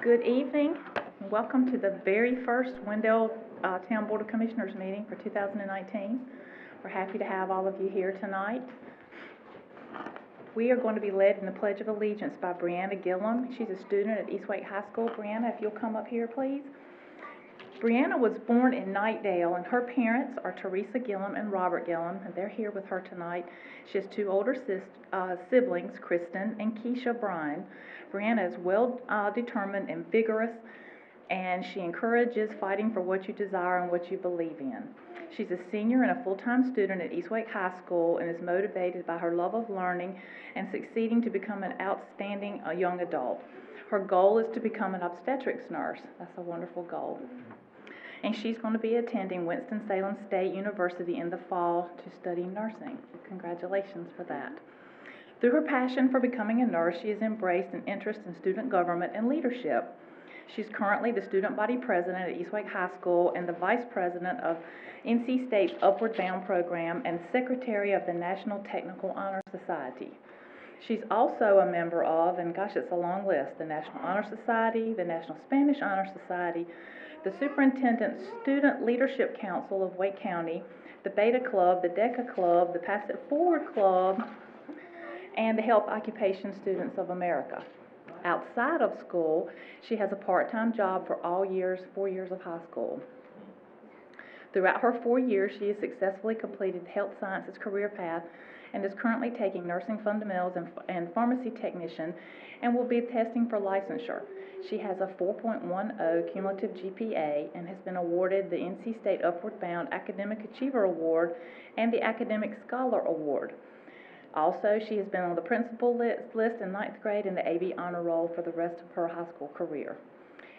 Good evening, and welcome to the very first Wendell Town Board of Commissioners meeting for 2019. We're happy to have all of you here tonight. We are going to be led in the Pledge of Allegiance by Brianna Gillum. She's a student at East Wake High School. Brianna, if you'll come up here, please. Brianna was born in Knightdale, and her parents are Teresa Gillum and Robert Gillum, and they're here with her tonight. She has two older siblings, Kristen and Keisha Bryan. Brianna is well determined and vigorous, and she encourages fighting for what you desire and what you believe in. She's a senior and a full-time student at East Wake High School and is motivated by her love of learning and succeeding to become an outstanding young adult. Her goal is to become an obstetrics nurse. That's a wonderful goal. And she's going to be attending Winston-Salem State University in the fall to study nursing. Congratulations for that. Through her passion for becoming a nurse, she has embraced an interest in student government and leadership. She's currently the student body president at East Wake High School and the vice president of NC State's Upward Bound program and secretary of the National Technical Honor Society. She's also a member of, and gosh, it's a long list, the National Honor Society, the National Spanish Honor Society, the Superintendent Student Leadership Council of Wake County, the Beta Club, the DECA Club, the Pass It Forward Club, and the Health Occupation Students of America. Outside of school, she has a part-time job for all 4 years of high school. Throughout her 4 years, she has successfully completed the health sciences career path and is currently taking nursing fundamentals and pharmacy technician and will be testing for licensure. She has a 4.10 cumulative GPA and has been awarded the NC State Upward Bound Academic Achiever Award and the Academic Scholar Award. Also, she has been on the principal list in 9th grade and the AV honor roll for the rest of her high school career.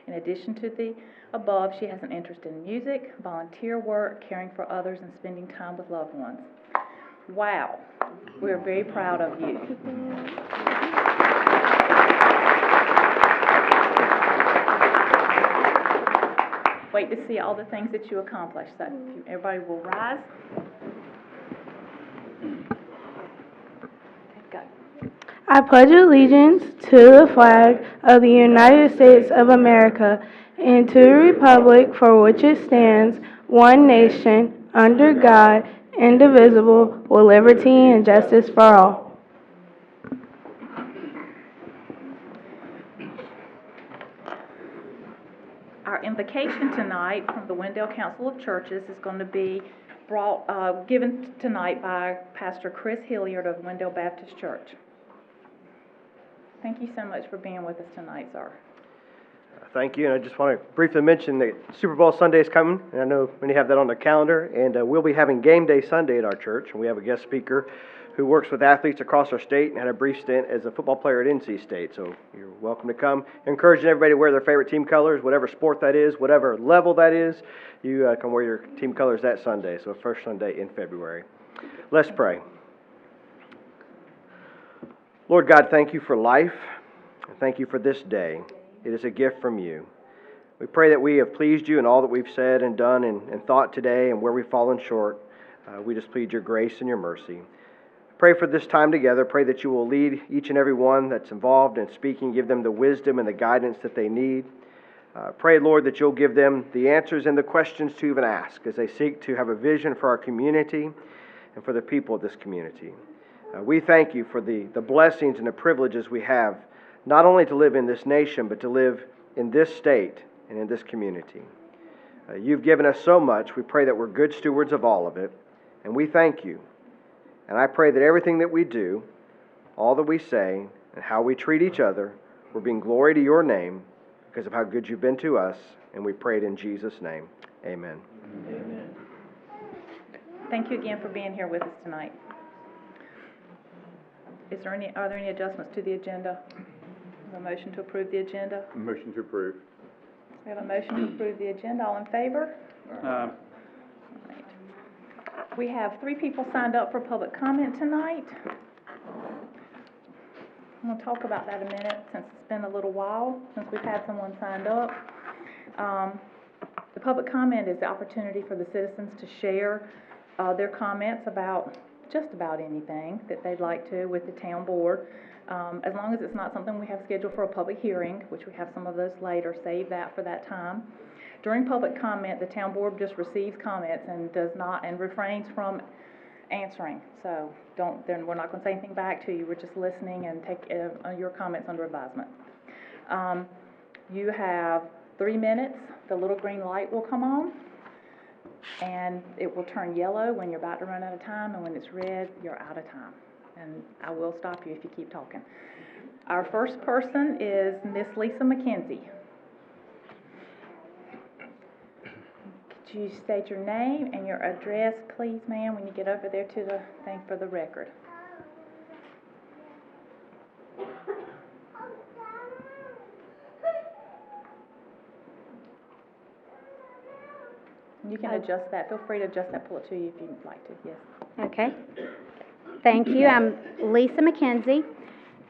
In addition to the above, she has an interest in music, volunteer work, caring for others, and spending time with loved ones. Wow, we're very proud of you. Wait to see all the things that you accomplished. So everybody will rise. I pledge allegiance to the flag of the United States of America and to the republic for which it stands, one nation, under God, indivisible, with liberty and justice for all. Our invocation tonight from the Wendell Council of Churches is going to be given tonight by Pastor Chris Hilliard of Wendell Baptist Church. Thank you so much for being with us tonight, sir. Thank you, and I just want to briefly mention that Super Bowl Sunday is coming, and I know many have that on their calendar, and we'll be having Game Day Sunday at our church, and we have a guest speaker who works with athletes across our state and had a brief stint as a football player at NC State, so you're welcome to come. Encouraging everybody to wear their favorite team colors, whatever sport that is, whatever level that is, you can wear your team colors that Sunday, so first Sunday in February. Let's pray. Lord God, thank you for life, and thank you for this day. It is a gift from you. We pray that we have pleased you in all that we've said and done and thought today, and where we've fallen short. We just plead your grace and your mercy. Pray for this time together. Pray that you will lead each and every one that's involved in speaking, give them the wisdom and the guidance that they need. Pray, Lord, that you'll give them the answers and the questions to even ask as they seek to have a vision for our community and for the people of this community. We thank you for the blessings and the privileges we have, not only to live in this nation, but to live in this state and in this community. You've given us so much. We pray that we're good stewards of all of it, and we thank you. And I pray that everything that we do, all that we say, and how we treat each other, will bring glory to your name because of how good you've been to us, and we pray it in Jesus' name. Amen. Amen. Thank you again for being here with us tonight. Are there any adjustments to the agenda? A motion to approve the agenda? Motion to approve. We have a motion to approve the agenda. All in favor? Right. We have 3 people signed up for public comment tonight. I'm going to talk about that a minute since it's been a little while since we've had someone signed up. The public comment is the opportunity for the citizens to share their comments about just about anything that they'd like to with the town board. As long as it's not something we have scheduled for a public hearing, which we have some of those later, save that for that time. During public comment, the town board just receives comments and does not, and refrains from answering. So then we're not gonna say anything back to you, we're just listening and take your comments under advisement. You have 3 minutes, the little green light will come on, and it will turn yellow when you're about to run out of time, and when it's red, you're out of time. And I will stop you if you keep talking. Our first person is Miss Lisa McKenzie. Could you state your name and your address, please, ma'am, when you get over there to the thing for the record? You can adjust that. Feel free to adjust that, pull it to you if you'd like to, yes. Okay. Thank you. I'm Lisa McKenzie,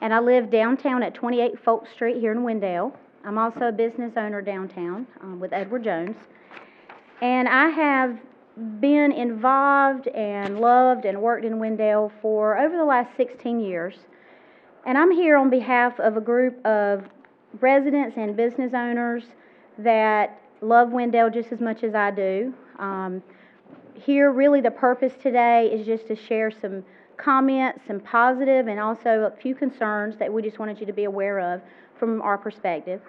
and I live downtown at 28 Folk Street here in Wendell. I'm also a business owner downtown with Edward Jones. And I have been involved and loved and worked in Wendell for over the last 16 years. And I'm here on behalf of a group of residents and business owners that love Wendell just as much as I do. Here, really, the purpose today is just to share some comments, some positive, and also a few concerns that we just wanted you to be aware of from our perspective.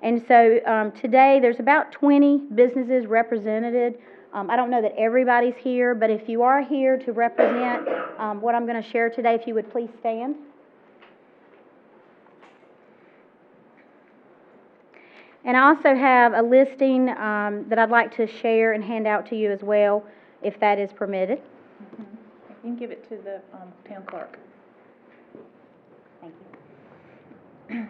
And so today, there's about 20 businesses represented. I don't know that everybody's here, but if you are here to represent what I'm going to share today, if you would please stand. And I also have a listing that I'd like to share and hand out to you as well, if that is permitted. Mm-hmm. You can give it to the town clerk. Thank you.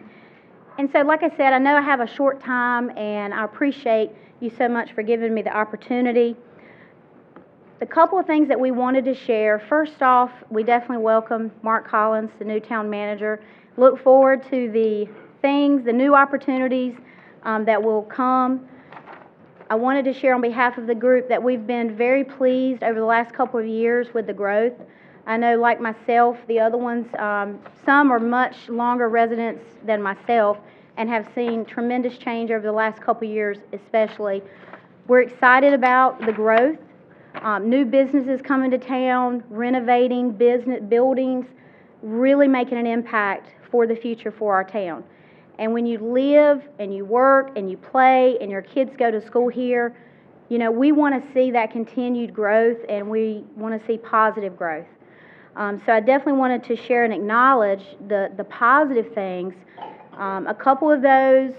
And so, like I said, I know I have a short time, and I appreciate you so much for giving me the opportunity. The couple of things that we wanted to share, first off, we definitely welcome Mark Collins, the new town manager. Look forward to the things, the new opportunities that will come. I wanted to share on behalf of the group that we've been very pleased over the last couple of years with the growth. I know, like myself, the other ones, some are much longer residents than myself and have seen tremendous change over the last couple of years especially. We're excited about the growth, new businesses coming to town, renovating buildings, really making an impact for the future for our town. And when you live and you work and you play and your kids go to school here, you know, we want to see that continued growth, and we want to see positive growth. So I definitely wanted to share and acknowledge the positive things. A couple of those,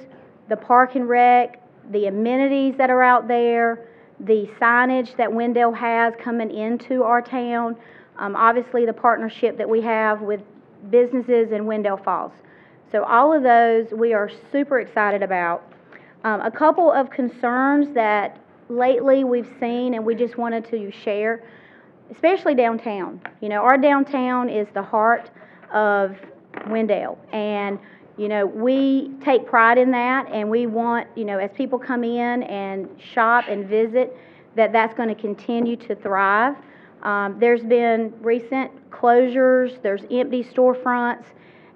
the park and rec, the amenities that are out there, the signage that Wendell has coming into our town, obviously the partnership that we have with businesses in Wendell Falls. So all of those we are super excited about. A couple of concerns that lately we've seen and we just wanted to share, especially downtown. You know, our downtown is the heart of Wendell, and you know, we take pride in that, and we want, you know, as people come in and shop and visit, that's going to continue to thrive. There's been recent closures, there's empty storefronts,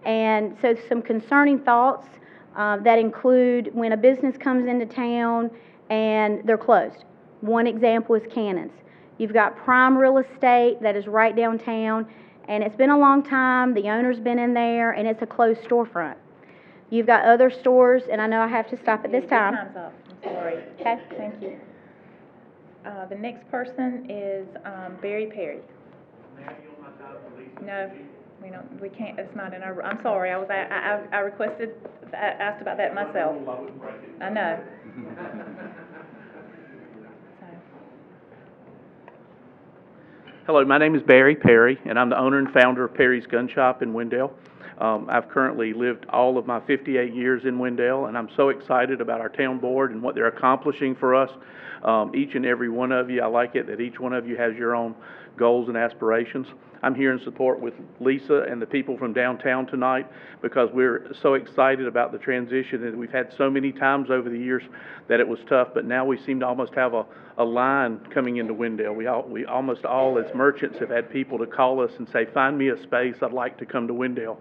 and so some concerning thoughts that include when a business comes into town and they're closed. One example is Cannon's. You've got prime real estate that is right downtown, and it's been a long time, the owner's been in there, and it's a closed storefront. You've got other stores, and I know I have to stop at this time. Your time's up, I'm sorry. Okay. Thank you. The next person is Barry Perry. No, we can't, it's not in our, I'm sorry, I requested, asked about that myself. I know. Hello, my name is Barry Perry, and I'm the owner and founder of Perry's Gun Shop in Wendell. I've currently lived all of my 58 years in Wendell, and I'm so excited about our town board and what they're accomplishing for us. Each and every one of you, I like it that each one of you has your own goals and aspirations. I'm here in support with Lisa and the people from downtown tonight because we're so excited about the transition that we've had so many times over the years that it was tough, but now we seem to almost have a line coming into Wendell. We almost all as merchants have had people to call us and say, find me a space, I'd like to come to Wendell.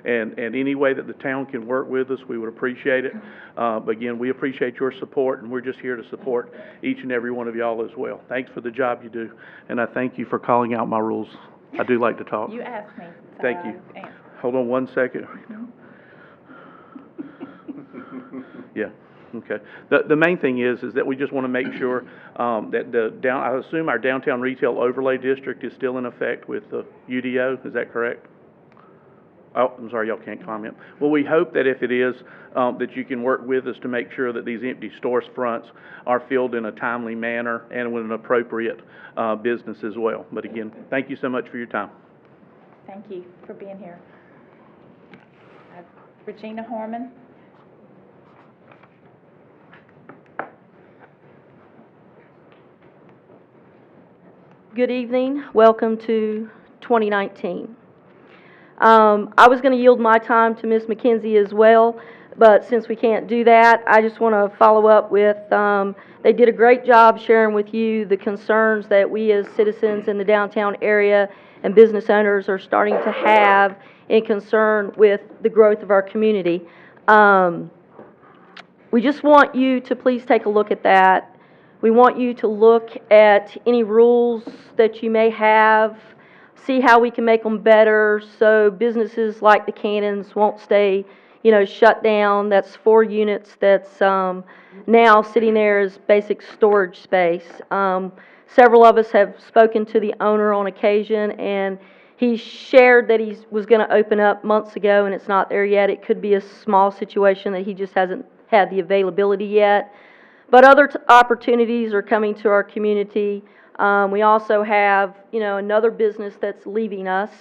And any way that the town can work with us, we would appreciate it. But again, we appreciate your support, and we're just here to support each and every one of y'all as well. Thanks for the job you do, and I thank you for calling out my rules. I do like to talk. You asked me. So Thank you. I answered. Hold on one second. Yeah, okay. The main thing is that we just want to make sure that I assume our downtown retail overlay district is still in effect with the UDO, is that correct? Oh, I'm sorry, y'all can't comment. Well, we hope that if it is, that you can work with us to make sure that these empty storefronts are filled in a timely manner and with an appropriate business as well. But again, thank you so much for your time. Thank you for being here. Regina Harmon. Good evening. Welcome to 2019. I was going to yield my time to Ms. McKenzie as well, but since we can't do that, I just want to follow up with, they did a great job sharing with you the concerns that we as citizens in the downtown area and business owners are starting to have in concern with the growth of our community. We just want you to please take a look at that. We want you to look at any rules that you may have, see how we can make them better so businesses like the Cannons won't stay, shut down. That's 4 units that's now sitting there as basic storage space. Several of us have spoken to the owner on occasion, and he shared that he was going to open up months ago, and it's not there yet. It could be a small situation that he just hasn't had the availability yet. But other opportunities are coming to our community. We also have, another business that's leaving us,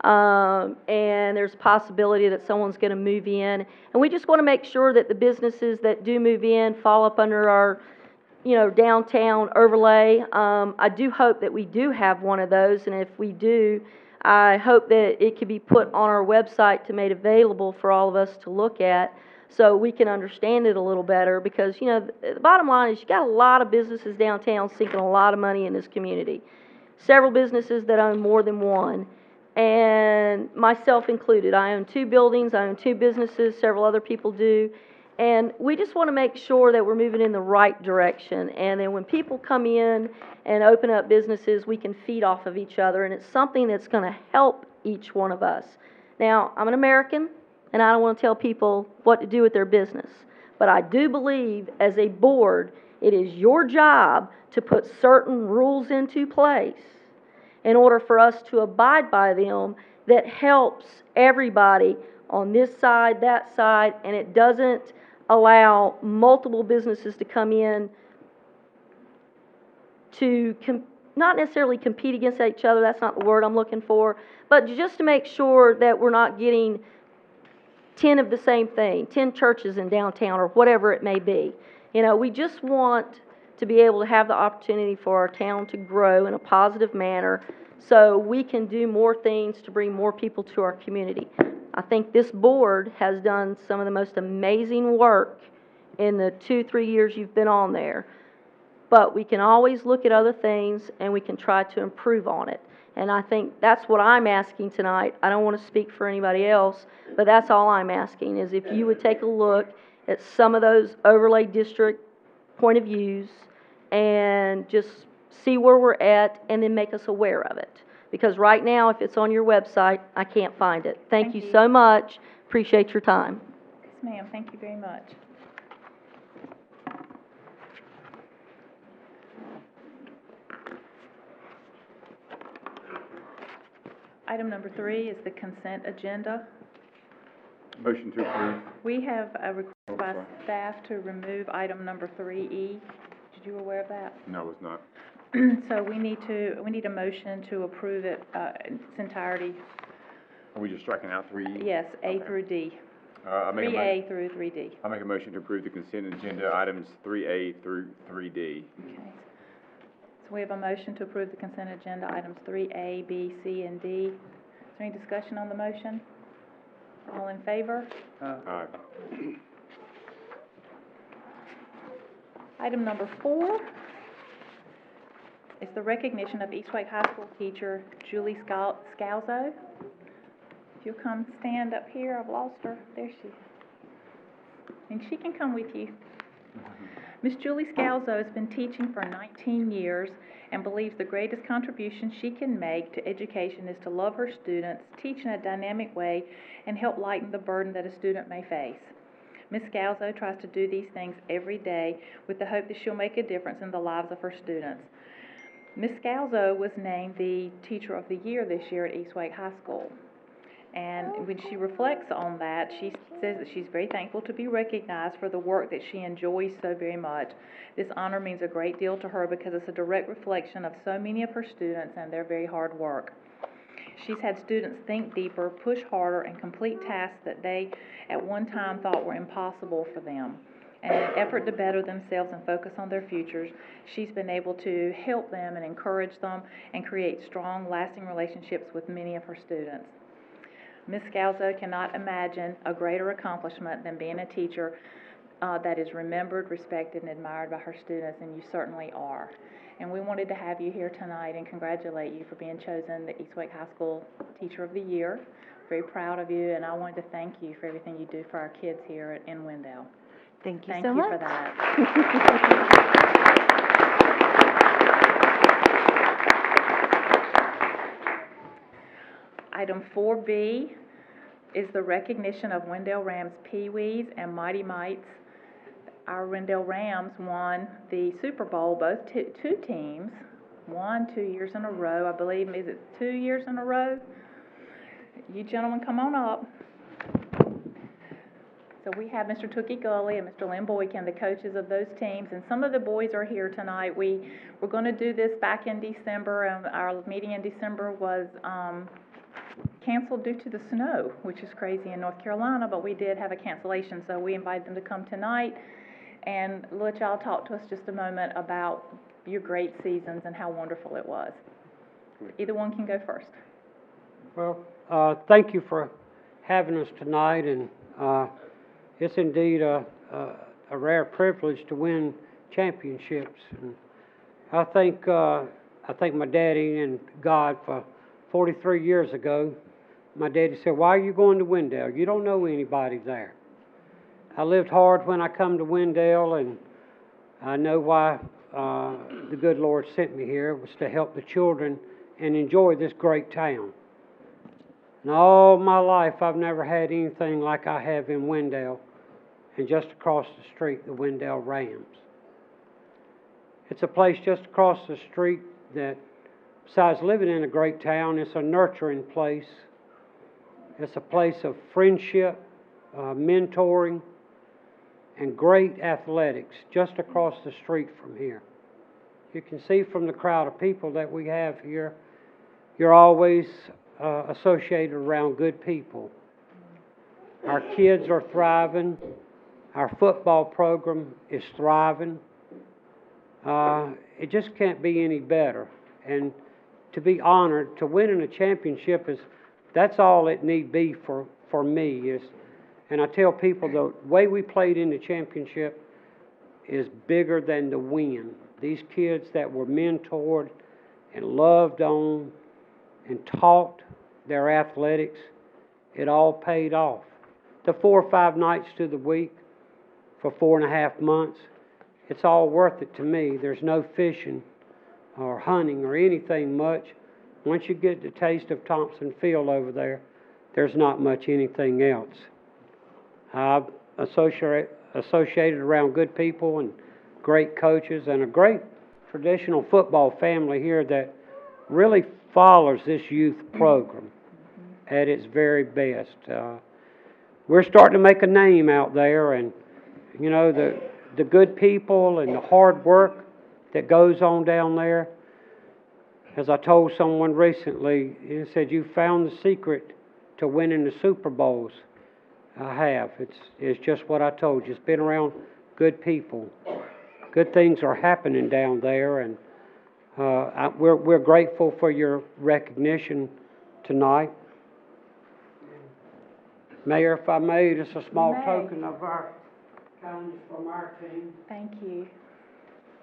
and there's a possibility that someone's going to move in. And we just want to make sure that the businesses that do move in fall up under our, downtown overlay. I do hope that we do have one of those, and if we do, I hope that it could be put on our website to make available for all of us to look at, so we can understand it a little better, because, the bottom line is you got a lot of businesses downtown sinking a lot of money in this community. Several businesses that own more than one, and myself included. I own 2 buildings, I own 2 businesses, several other people do, and we just want to make sure that we're moving in the right direction, and then when people come in and open up businesses, we can feed off of each other, and it's something that's going to help each one of us. Now, I'm an American, and I don't want to tell people what to do with their business. But I do believe, as a board, it is your job to put certain rules into place in order for us to abide by them that helps everybody on this side, that side, and it doesn't allow multiple businesses to come in to not necessarily compete against each other, that's not the word I'm looking for, but just to make sure that we're not getting 10 of the same thing, 10 churches in downtown or whatever it may be. We just want to be able to have the opportunity for our town to grow in a positive manner so we can do more things to bring more people to our community. I think this board has done some of the most amazing work in the 2-3 years you've been on there. But we can always look at other things and we can try to improve on it. And I think that's what I'm asking tonight. I don't want to speak for anybody else, but that's all I'm asking, is if you would take a look at some of those overlay district point of views and just see where we're at and then make us aware of it. Because right now, if it's on your website, I can't find it. Thank you so much. Appreciate your time. Yes, ma'am. Thank you very much. Item number 3 is the consent agenda. Motion to approve. We have a request by staff to remove item number 3E. Did you aware of that? No, it's not. So we need a motion to approve it in its entirety. Are we just striking out 3E? Yes, A Okay. through D. I make 3A through 3D. I make a motion to approve the consent agenda items 3A through 3D. Okay. So We have a motion to approve the consent agenda, items 3A, B, C, and D. Is there any discussion on the motion? All in favor? Aye. Item number 4 is the recognition of East Wake High School teacher Julie Scalzo. If you'll come stand up here, I've lost her. There she is. And she can come with you. Miss Julie Scalzo has been teaching for 19 years and believes the greatest contribution she can make to education is to love her students, teach in a dynamic way, and help lighten the burden that a student may face. Ms. Scalzo tries to do these things every day with the hope that she'll make a difference in the lives of her students. Ms. Scalzo was named the Teacher of the Year this year at East Wake High School. And when she reflects on that, she says that she's very thankful to be recognized for the work that she enjoys so very much. This honor means a great deal to her because it's a direct reflection of so many of her students and their very hard work. She's had students think deeper, push harder, and complete tasks that they at one time thought were impossible for them. And in an effort to better themselves and focus on their futures, she's been able to help them and encourage them and create strong, lasting relationships with many of her students. Ms. Scalzo cannot imagine a greater accomplishment than being a teacher that is remembered, respected, and admired by her students, and you certainly are. And we wanted to have you here tonight and congratulate you for being chosen the East Wake High School Teacher of the Year. Very proud of you, and I wanted to thank you for everything you do for our kids here in Wendell. Thank you Thank so you much. for that. Item 4B is the recognition of Wendell Rams Pee-wees and Mighty Mites. Our Wendell Rams won the Super Bowl, both two teams, won 2 years in a row. I believe, is it 2 years in a row? You gentlemen, come on up. So we have Mr. Tookie Gully and Mr. Lynn Boykin, the coaches of those teams, and some of the boys are here tonight. We're going to do this back in December, and our meeting in December was canceled due to the snow, which is crazy in North Carolina, but we did have a cancellation, so we invited them to come tonight and let y'all talk to us just a moment about your great seasons and how wonderful it was. Either one can go first. Well, thank you for having us tonight, and it's indeed a rare privilege to win championships. And I thank my daddy and God for 43 years ago. My daddy said, "Why are you going to Wendell? You don't know anybody there." I lived hard when I come to Wendell, and I know why the good Lord sent me here. It was to help the children and enjoy this great town. And all my life, I've never had anything like I have in Wendell, and just across the street, the Wendell Rams. It's a place just across the street that, besides living in a great town, it's a nurturing place. It's a place of friendship, mentoring, and great athletics just across the street from here. You can see from the crowd of people that we have here, you're always associated around good people. Our kids are thriving. Our football program is thriving. It just can't be any better. And to be honored, to winning a championship that's all it need be for me is, and I tell people the way we played in the championship is bigger than the win. These kids that were mentored and loved on and taught their athletics, it all paid off. The 4 or 5 nights to the week for 4.5 months, it's all worth it to me. There's no fishing or hunting or anything much. Once you get the taste of Thompson Field over there, there's not much anything else. I've associated around good people and great coaches and a great traditional football family here that really follows this youth program at its very best. We're starting to make a name out there, and you know, the good people and the hard work that goes on down there. As I told someone recently, he said, "You found the secret to winning the Super Bowls." I have. It's just what I told you. It's been around good people. Good things are happening down there, and We're grateful for your recognition tonight. Mayor, if I may, just a small May. token of our kindness from our team. Thank you.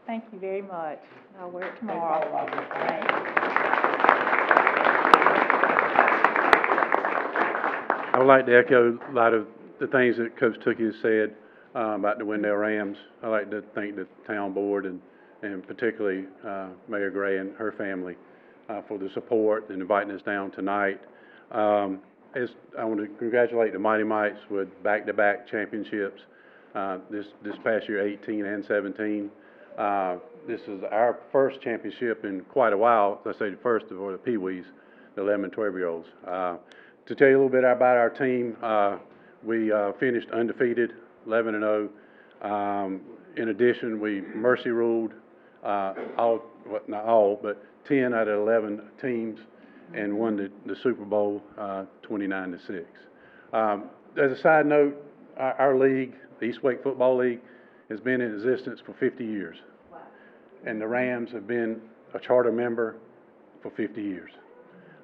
Thank you very much. I'll wear it That's tomorrow. all of it. Thanks. I would like to echo a lot of the things that Coach Tookie has said about the Wendell Rams. I'd like to thank the town board and particularly Mayor Gray and her family for the support and inviting us down tonight. As I want to congratulate the Mighty Mites with back-to-back championships this past year, 18 and 17. This is our first championship in quite a while. I say the first for the Pee Wees, the 11 and 12-year-olds. To tell you a little bit about our team, we finished undefeated, 11 and 0. In addition, we mercy ruled all, well, not all, but 10 out of 11 teams and won the Super Bowl 29 to 6. As a side note, our league, the East Wake Football League, has been in existence for 50 years. And the Rams have been a charter member for 50 years.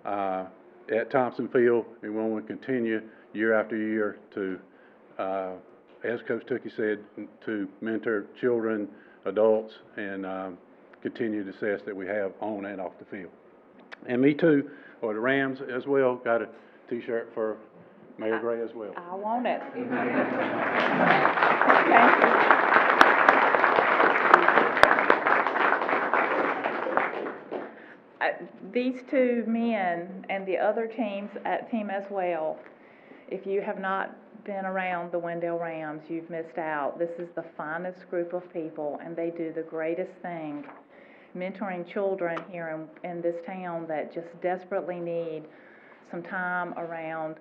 At Thompson Field, we want to continue year after year to, as Coach Tookie said, to mentor children, adults, and continue the success that we have on and off the field. And me too, or the Rams as well, got a T-shirt for Mayor Gray as well. I want it. Thank you. These two men and the other team as well, if you have not been around the Wendell Rams, you've missed out. This is the finest group of people, and they do the greatest thing, mentoring children here in this town that just desperately need some time around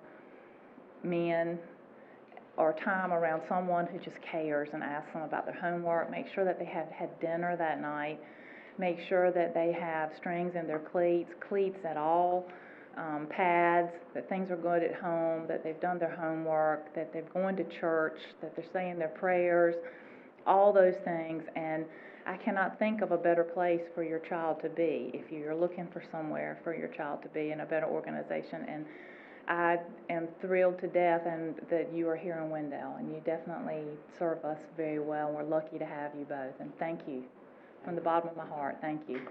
men or time around someone who just cares and asks them about their homework, make sure that they have had dinner that night, make sure that they have strings in their cleats at all, pads, that things are good at home, that they've done their homework, that they're going to church, that they're saying their prayers, all those things. And I cannot think of a better place for your child to be if you're looking for somewhere for your child to be in a better organization. And I am thrilled to death that you are here in Wendell, and you definitely serve us very well, and we're lucky to have you both. And thank you. From the bottom of my heart, thank you.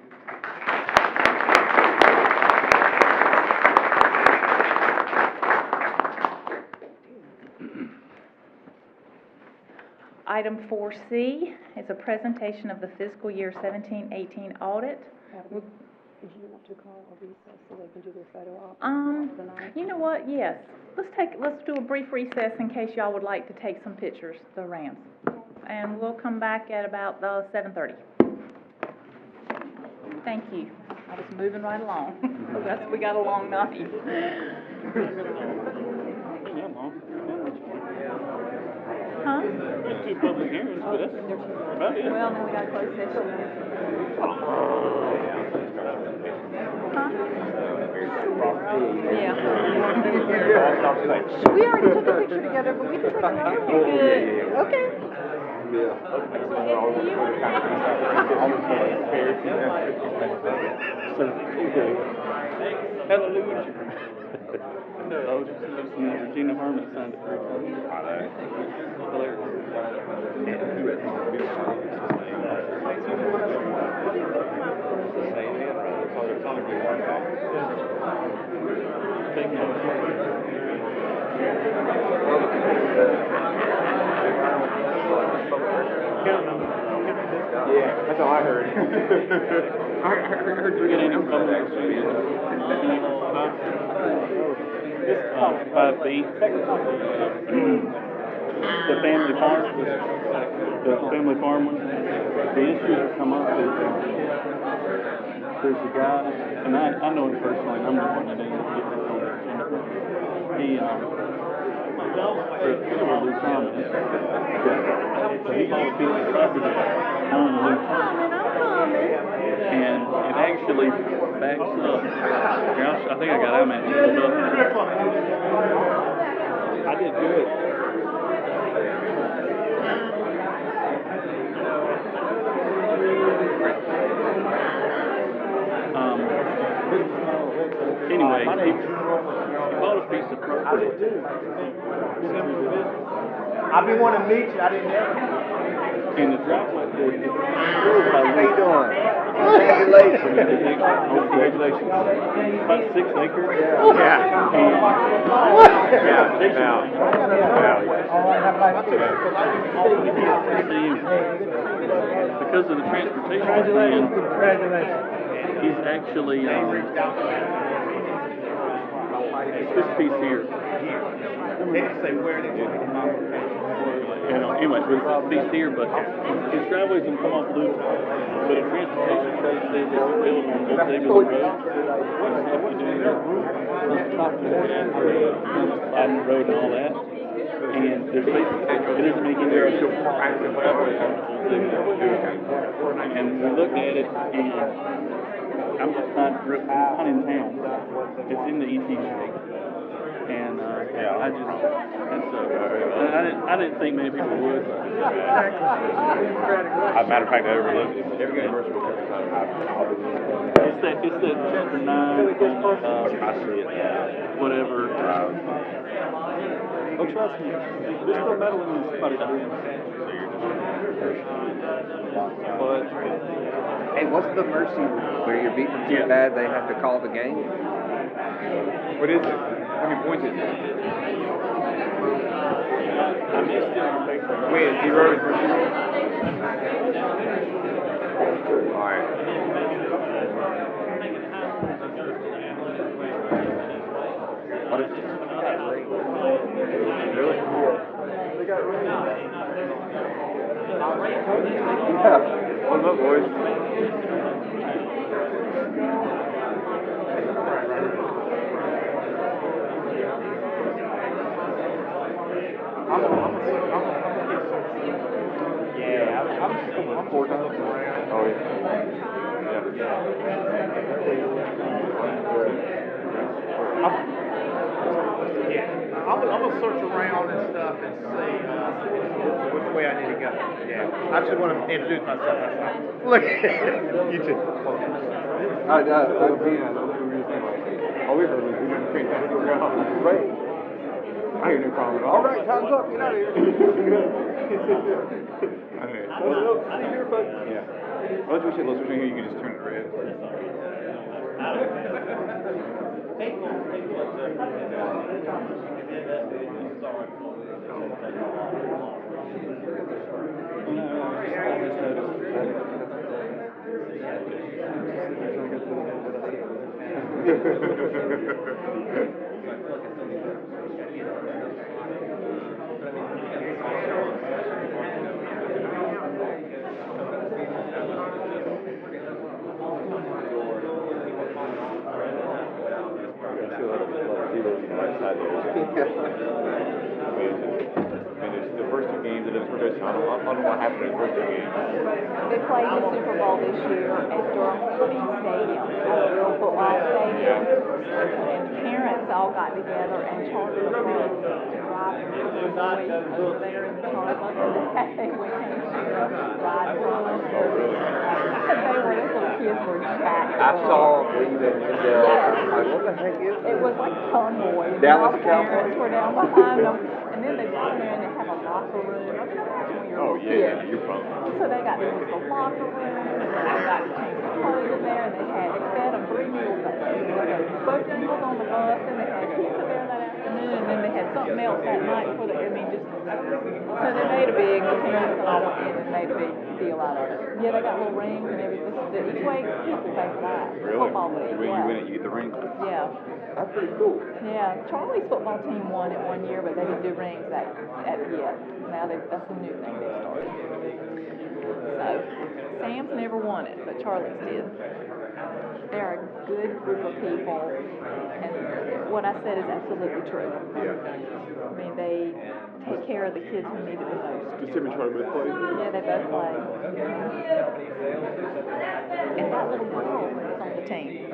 Item 4C is a presentation of the fiscal year 17-18 audit. Do you want to call a recess so they can do their photo op tonight? You know what, yes. Let's do a brief recess in case y'all would like to take some pictures, the Rams. And we'll come back at about 7:30. Thank you. I was moving right along. We got a long night. Huh? Two public hearings, but that's about it. Well, then we got a closed session. Huh? Yeah. We already took a picture together, but we can take another one. Good. Okay. Hallelujah. No, I was just Regina Harmon signed it 3 times. Yeah, that's all I heard. I heard Get any comments? This 5B, the family farm one. The issue that's come up is there's a guy, and I know him personally, and I'm the one that ended up getting this on the agenda. He, for Lou Thomas, so he bought a piece of property on Lou Thomas. And it actually backs up. Here, I think I got IMAX pulled up. I did good. driveway. He bought a piece of property. I've been wanting to meet you, I didn't ever. And the driveway. How you doing? Congratulations. Congratulations. About 6 acres. Yeah. Because of the transportation plan, he's actually, it's this piece here. They didn't say where they did it. Anyway, so it's this piece here, but his driveway's gonna come off Loop, but a transportation code says it's built on Mosaic Road. What you have to do is Biden Road and all that, and there's basically, it doesn't make any difference. And we looked at it, and I'm just not in town. It's in the ETJ. And, I just, I didn't think many people would. As a matter of fact, I overlooked it. It's that chapter 9, I see it now. whatever. Oh, trust me, there's still metal in somebody's room. But, Hey, what's the mercy where you're beating them so bad they have to call the game? what is it? How many points is it? I missed it on paper. Win, 0 for 0. Alright. What is it? Really? They got rain. Yeah. What's up, boys? I'm 4 times. Oh, yeah. I'm gonna search around and stuff and see which way I need to go. Yeah. I just want to introduce myself. Look, you too. Great. I hear no problem at all. All right, time's up. Get out of here. I didn't hear, but yeah. Let's switch here. You can just turn it red. The first 2 games, it didn't I don't know what happened in the first 2 games. They played the Super Bowl this year at Durham Stadium, a real football stadium. And parents all got together and chartered a bus to drive their boys over there and charter bus. And we came to ride with them. These little kids were jacked I up. saw Wendell. Like, what the heck is It was like a convoy. And Dallas all the parents Cowboys? were down behind them. And then they go in there and they have a locker room. I mean, imagine when you're a little kid. You're fun. So they got this little locker room, and they got to change their clothes in there, and they fed them 3 meals that day. They had Bojangles on the bus, and they had pizza there that afternoon, and then they had something else that night for the, so they made a big, the parents all went in and made a big deal out of it. Yeah, they got little rings and everything. Each way people pay for that. Really? Football league, When yeah. you win it, you get the ring? Yeah. That's pretty cool. Yeah, Charlie's football team won it one year, but they didn't do rings yet. Now that's a new thing they started. So, Sam's never won it, but Charlie's did. They're a good group of people, and what I said is absolutely true. Yeah. I mean, they take care of the kids who need it the most. Does Tim and Charlie both play? Yeah, they both play. And that little girl is on the team.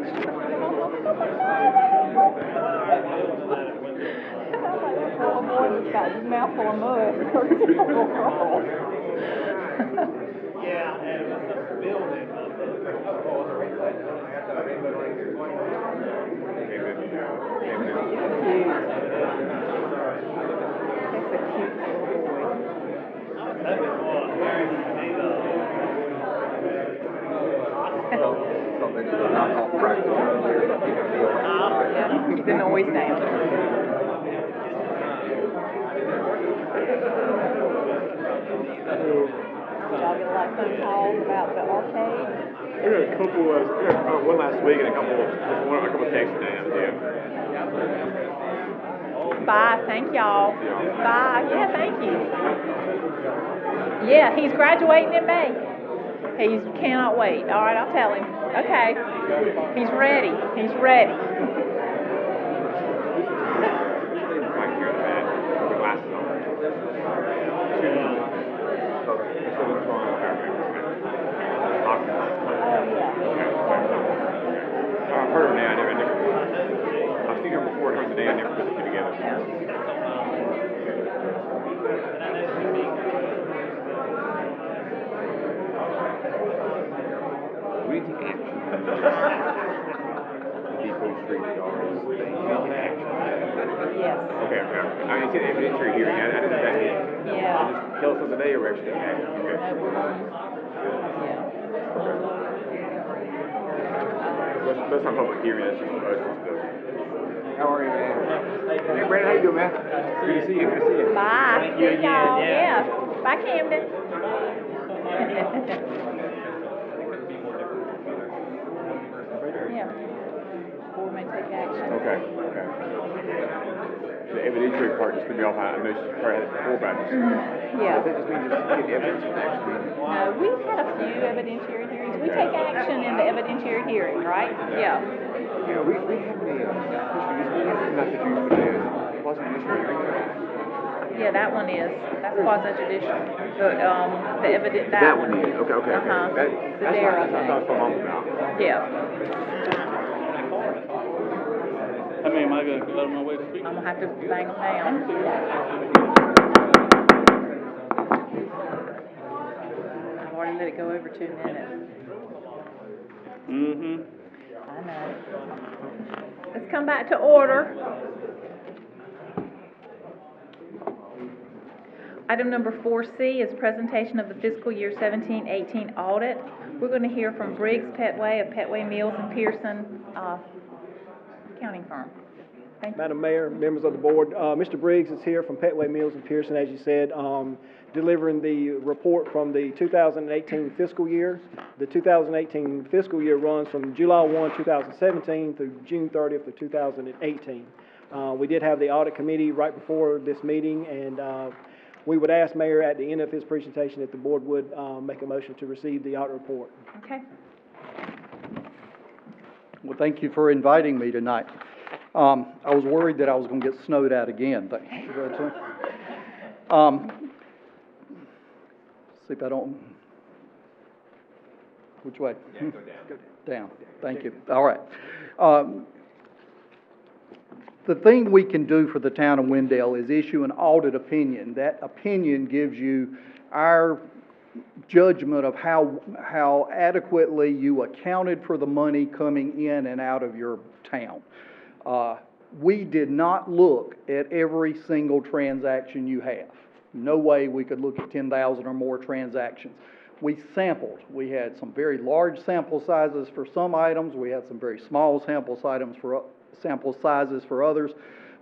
She was got his mouth full of mud because he's a little girl. That's a cute little boy. So they need to knock off practice earlier, but keep it going. Yeah, keep the noise down. Y'all get a lot of phone calls about the arcade? I got a couple, one last week and a couple texts down, yeah. Bye, thank y'all. Bye, yeah, thank you. Yeah, he's graduating in May. He cannot wait. All right, I'll tell him. Okay. He's ready. He's ready. Right here in the back, with the glasses on. I've heard her now, I've seen her before and heard the name, I never put the two together. We need to take action. Depot Street Yards thing, we need to take action. Yes. Okay. I mean, it's an evidentiary hearing, I didn't know that yet. Yeah. Just tell us something today or we're actually taking action, okay? Yeah. That's not public hearing, that's just How are you, man? Hey, Brandon, how you doing, man? Good to see you. Good to see you. Bye. Thank you See again, y'all. yeah. Bye, Camden. Yeah. Board may take action. Okay. The evidentiary part just threw me off. I know she's probably had it before, but I just. Yeah. Does that just mean just get the evidence from next meeting? No, we've had a few evidentiary hearings. We take action in the evidentiary hearing, right? Yeah. Yeah, we have a message for the quasi-judicial hearing. Yeah, that one is. That's quasi-judicial. The evidence, That one is. Okay. Uh-huh. That's Dara not what I'm about. Yeah. How many am I gonna go out of my way to speak? I'm gonna have to bang them down. I've already let it go over 2 minutes. Mm-hmm. I know. Let's come back to order. Item number 4C is presentation of the fiscal year 17-18 audit. We're going to hear from Briggs Petway of Petway Mills and Pearson accounting firm. Thank you. Madam Mayor, members of the board, Mr. Briggs is here from Petway Mills and Pearson, as you said, delivering the report from the 2018 fiscal year. The 2018 fiscal year runs from July 1, 2017 through June 30th of 2018. We did have the audit committee right before this meeting, and we would ask Mayor at the end of his presentation if the board would make a motion to receive the audit report. Okay. Well, thank you for inviting me tonight. I was worried that I was going to get snowed out again. See if I don't. Which way? Yeah, go down. Down. Thank you. All right. The thing we can do for the town of Wendell is issue an audit opinion. That opinion gives you our judgment of how adequately you accounted for the money coming in and out of your town. We did not look at every single transaction you have. No way we could look at 10,000 or more transactions. We sampled. We had some very large sample sizes for some items. We had some very small sample sizes for others.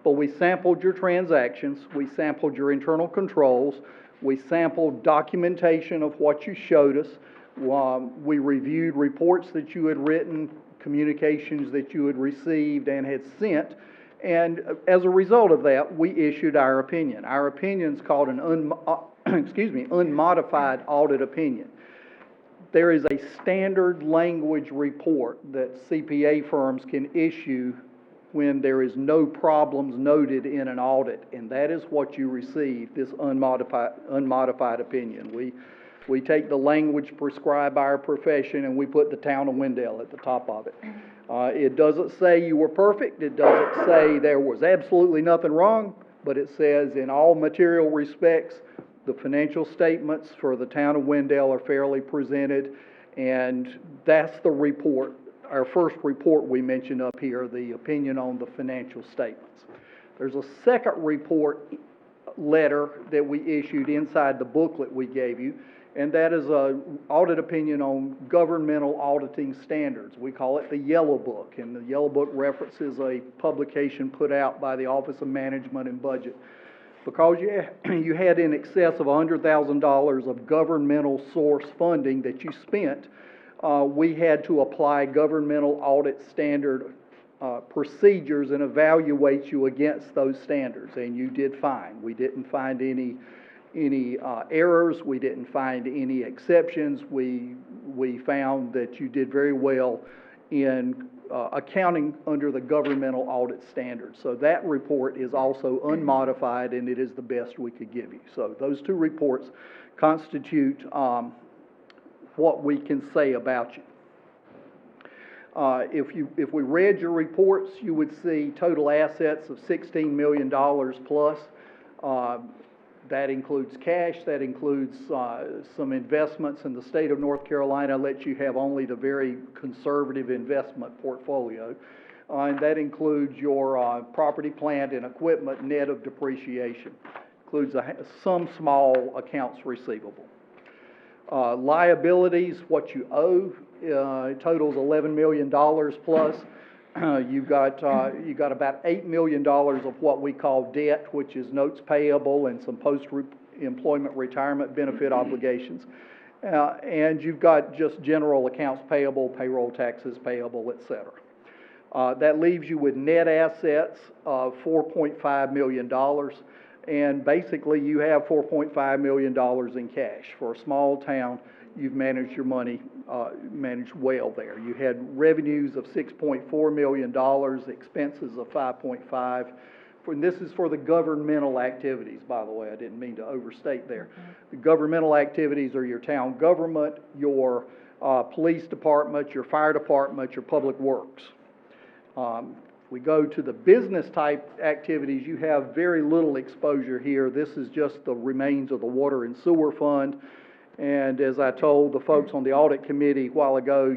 But we sampled your transactions. We sampled your internal controls. We sampled documentation of what you showed us. We reviewed reports that you had written, communications that you had received and had sent. And as a result of that, we issued our opinion. Our opinion is called an unmodified audit opinion. There is a standard language report that CPA firms can issue when there is no problems noted in an audit, and that is what you receive, this unmodified opinion. We take the language prescribed by our profession and we put the town of Wendell at the top of it. It doesn't say you were perfect. It doesn't say there was absolutely nothing wrong, but it says in all material respects, the financial statements for the town of Wendell are fairly presented And that's the report, our first report we mentioned up here, the opinion on the financial statements. There's a second report letter that we issued inside the booklet we gave you, and that is a audit opinion on governmental auditing standards. We call it the Yellow Book, and the Yellow Book references a publication put out by the Office of Management and Budget. Because you had in excess of $100,000 of governmental source funding that you spent, we had to apply governmental audit standard procedures and evaluate you against those standards, and you did fine. We didn't find any errors. We didn't find any exceptions. We found that you did very well in accounting under the governmental audit standards. So that report is also unmodified, and it is the best we could give you. So those two reports constitute what we can say about you. If we read your reports, you would see total assets of $16 million plus. That includes cash, that includes some investments in the state of North Carolina, lets you have only the very conservative investment portfolio. And that includes your property, plant, and equipment net of depreciation. Includes some small accounts receivable. Liabilities, what you owe, totals $11 million plus. You've got about $8 million of what we call debt, which is notes payable and some post-employment retirement benefit obligations. And you've got just general accounts payable, payroll taxes payable, etc. That leaves you with net assets of $4.5 million. And basically, you have $4.5 million in cash. For a small town, you've managed your money, managed well there. You had revenues of $6.4 million, expenses of $5.5 million. This is for the governmental activities, by the way. I didn't mean to overstate there. The governmental activities are your town government, your police department, your fire department, your public works. We go to the business type activities, you have very little exposure here. This is just the remains of the water and sewer fund. And as I told the folks on the audit committee a while ago,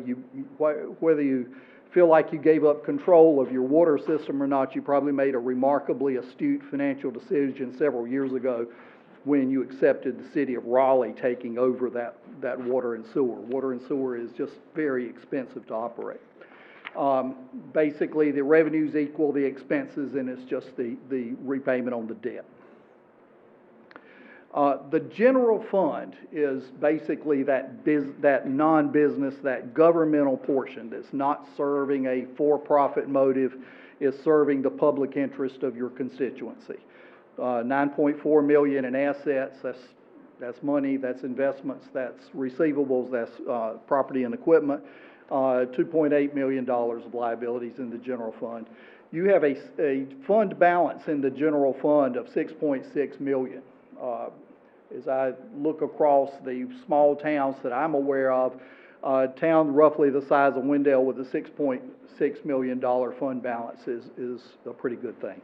whether you feel like you gave up control of your water system or not, you probably made a remarkably astute financial decision several years ago when you accepted the city of Raleigh taking over that water and sewer. Water and sewer is just very expensive to operate. Basically, the revenues equal the expenses, and it's just the repayment on the debt. The general fund is basically that non-business, that governmental portion that's not serving a for-profit motive, is serving the public interest of your constituency. $9.4 million in assets, that's money, that's investments, that's receivables, that's property and equipment. $2.8 million of liabilities in the general fund. You have a fund balance in the general fund of $6.6 million. As I look across the small towns that I'm aware of, a town roughly the size of Wendell with a $6.6 million fund balance is a pretty good thing.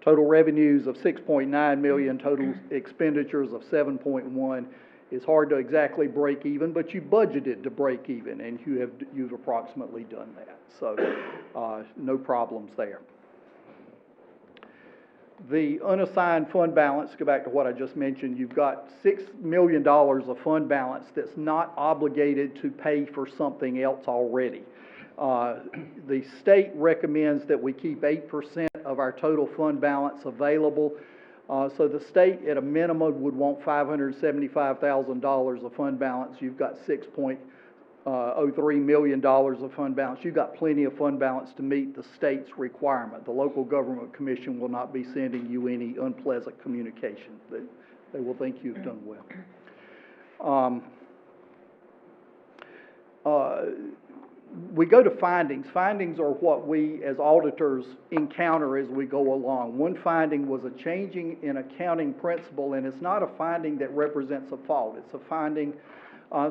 Total revenues of $6.9 million, total expenditures of $7.1. It's hard to exactly break even, but you budgeted to break even, and you've approximately done that. So no problems there. The unassigned fund balance, go back to what I just mentioned, you've got $6 million of fund balance that's not obligated to pay for something else already. The state recommends that we keep 8% of our total fund balance available. So the state, at a minimum, would want $575,000 of fund balance. You've got $6.03 million of fund balance. You've got plenty of fund balance to meet the state's requirement. The local government commission will not be sending you any unpleasant communication. They will think you've done well. We go to findings. Findings are what we as auditors encounter as we go along. One finding was a changing in accounting principle, and it's not a finding that represents a fault. It's a finding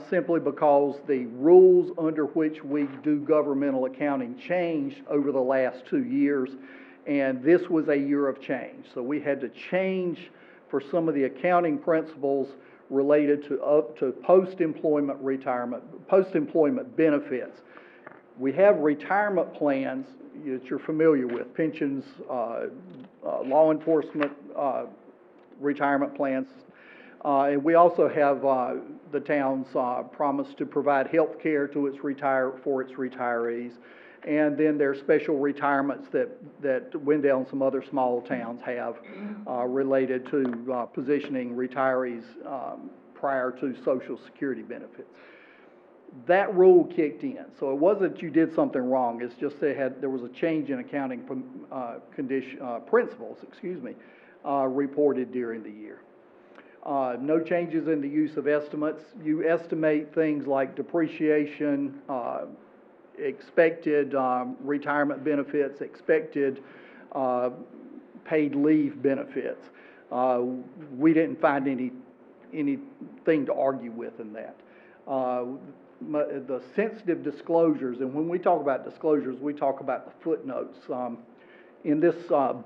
simply because the rules under which we do governmental accounting changed over the last 2 years, and this was a year of change. So we had to change for some of the accounting principles related to post-employment benefits. We have retirement plans that you're familiar with, pensions, law enforcement, retirement plans. And we also have the town's promise to provide health care to for its retirees. And then there's special retirements that Wendell and some other small towns have related to positioning retirees prior to Social Security benefits. That rule kicked in, so it wasn't you did something wrong. It's just there was a change in accounting principles, reported during the year. No changes in the use of estimates. You estimate things like depreciation, expected retirement benefits, expected paid leave benefits. We didn't find anything to argue with in that. The sensitive disclosures, and when we talk about disclosures, we talk about the footnotes. In this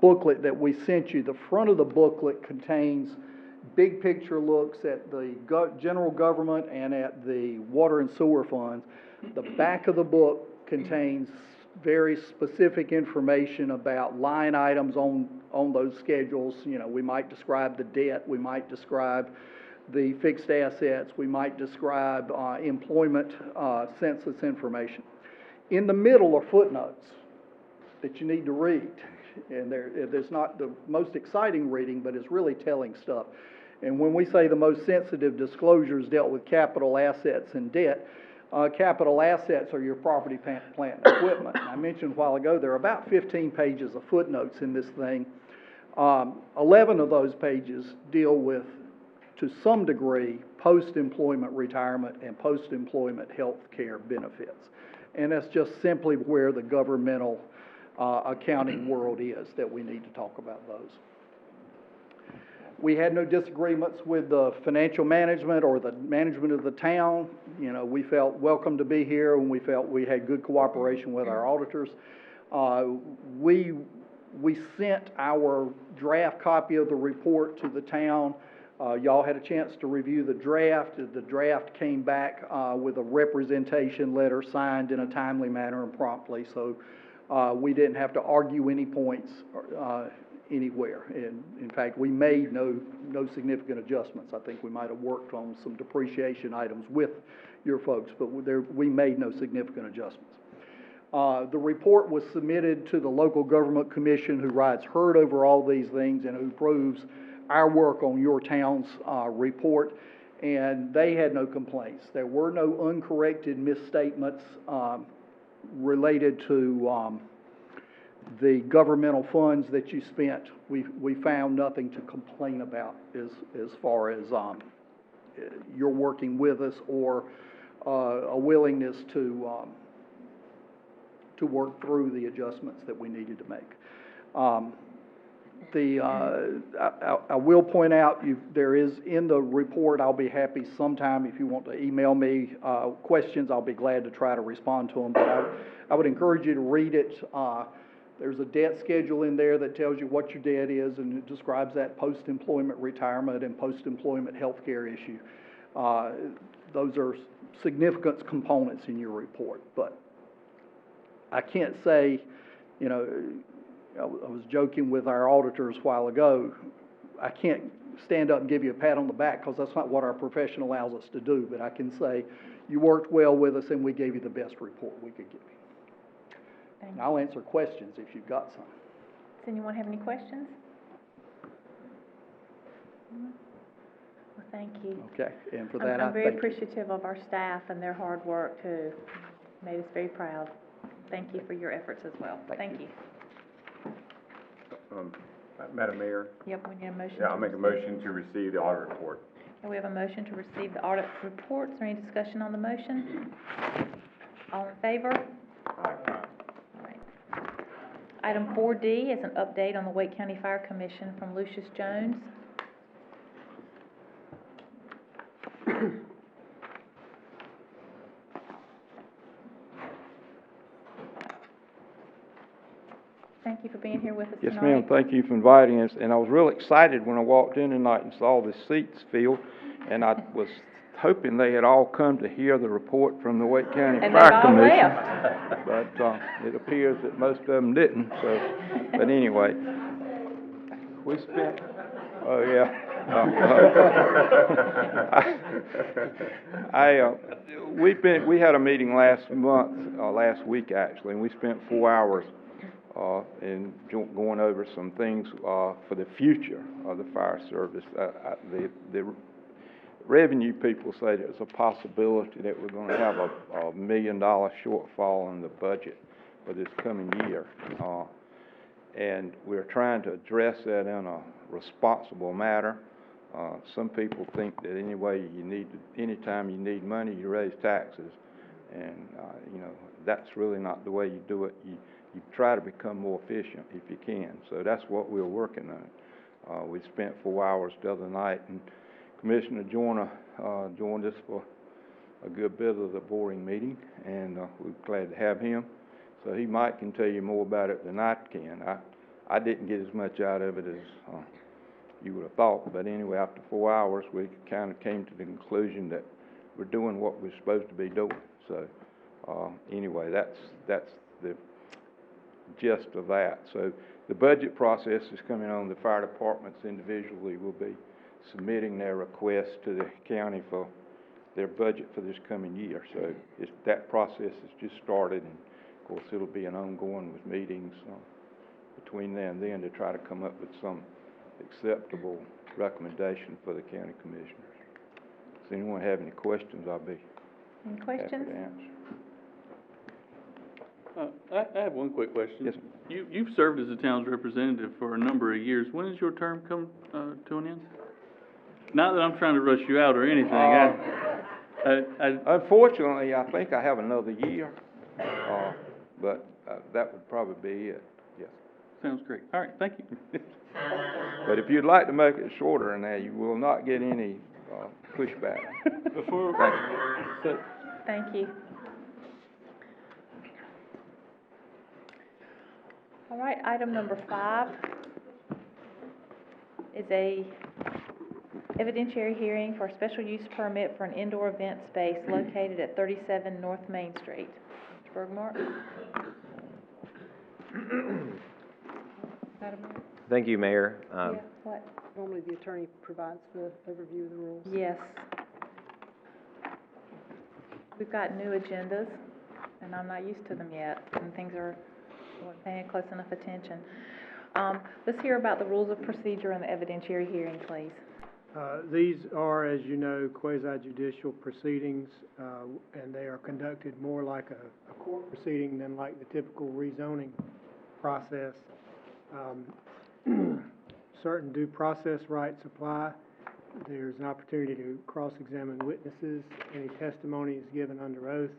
booklet that we sent you, the front of the booklet contains big picture looks at the general government and at the water and sewer funds. The back of the book contains very specific information about line items on those schedules. You know, we might describe the debt, we might describe the fixed assets, we might describe employment census information. In the middle are footnotes that you need to read. And there's not the most exciting reading, but it's really telling stuff. And when we say the most sensitive disclosures dealt with capital assets and debt, capital assets are your property, plant, and equipment. I mentioned a while ago there are about 15 pages of footnotes in this thing. 11 of those pages deal with, to some degree, post-employment retirement and post-employment health care benefits. And that's just simply where the governmental accounting world is that we need to talk about those. We had no disagreements with the financial management or the management of the town. You know, we felt welcome to be here, and we felt we had good cooperation with our auditors. We sent our draft copy of the report to the town. Y'all had a chance to review the draft. The draft came back with a representation letter signed in a timely manner and promptly, so we didn't have to argue any points anywhere. And in fact, we made no significant adjustments. I think we might have worked on some depreciation items with your folks, but we made no significant adjustments. The report was submitted to the local government commission, who rides herd over all these things and who approves our work on your town's report, and they had no complaints. There were no uncorrected misstatements related to the governmental funds that you spent. We found nothing to complain about as far as you're working with us or a willingness to work through the adjustments that we needed to make. I will point out, there is in the report, I'll be happy sometime if you want to email me questions, I'll be glad to try to respond to them, but I would encourage you to read it. There's a debt schedule in there that tells you what your debt is, and it describes that post-employment retirement and post-employment health care issue. Those are significant components in your report, but I can't say, you know, I was joking with our auditors a while ago, I can't stand up and give you a pat on the back because that's not what our profession allows us to do, but I can say you worked well with us and we gave you the best report we could give you. And I'll answer questions if you've got some. Does anyone have any questions? Well, thank you. Okay, and for that, I'm very appreciative of our staff and their hard work too. Made us very proud. Thank you for your efforts as well. Thank you. Madam Mayor? Yep, we need a motion. Yeah, I'll make a motion to receive the audit report. And we have a motion to receive the audit report. Is there any discussion on the motion? All in favor? Aye. All right. Item 4D is an update on the Wake County Fire Commission from Lucius Jones. Thank you for being here with us tonight. Yes, ma'am. Thank you for inviting us. And I was real excited when I walked in tonight and saw the seats filled. And I was hoping they had all come to hear the report from the Wake County And they Fire all Commission. left. But, it appears that most of them didn't, so, but anyway. We spent, oh, yeah. We had a meeting last week actually, and we spent 4 hours, going over some things, for the future of the fire service. The revenue people say there's a possibility that we're gonna have a $1 million shortfall in the budget for this coming year. And we're trying to address that in a responsible manner. Some people think that anytime you need money, you raise taxes. And, that's really not the way you do it. You try to become more efficient if you can. So that's what we're working on. We spent 4 hours the other night, and Commissioner Joyner joined us for a good bit of the boring meeting, and we're glad to have him. So he can tell you more about it than I can. I didn't get as much out of it as you would have thought, but anyway, after 4 hours, we kind of came to the conclusion that we're doing what we're supposed to be doing. So anyway, that's the gist of that. So the budget process is coming on. The fire departments individually will be submitting their request to the county for their budget for this coming year. So that process has just started, and of course it'll be an ongoing with meetings between now and then to try to come up with some acceptable recommendation for the county commissioners. Does anyone have any questions? I'll be Any happy questions? to answer. I have one quick question. Yes, sir. You've served as the town's representative for a number of years. When does your term come to an end? Not that I'm trying to rush you out or anything. Unfortunately, I think I have another year, but that would probably be it. Yes. Sounds great. All right, thank you. But if you'd like to make it shorter than that, you will not get any pushback. Thank you. All right, item number 5 is a evidentiary hearing for a special use permit for an indoor event space located at 37 North Main Street. Mr. Bergmark? Thank you, Mayor. Yeah, what? Normally the attorney provides the overview of the rules. Yes. We've got new agendas, and I'm not used to them yet, and things are not paying close enough attention. Let's hear about the rules of procedure and the evidentiary hearing, please. These are, as you know, quasi-judicial proceedings, and they are conducted more like a court proceeding than like the typical rezoning process. Certain due process rights apply. There's an opportunity to cross-examine witnesses. Any testimony is given under oath.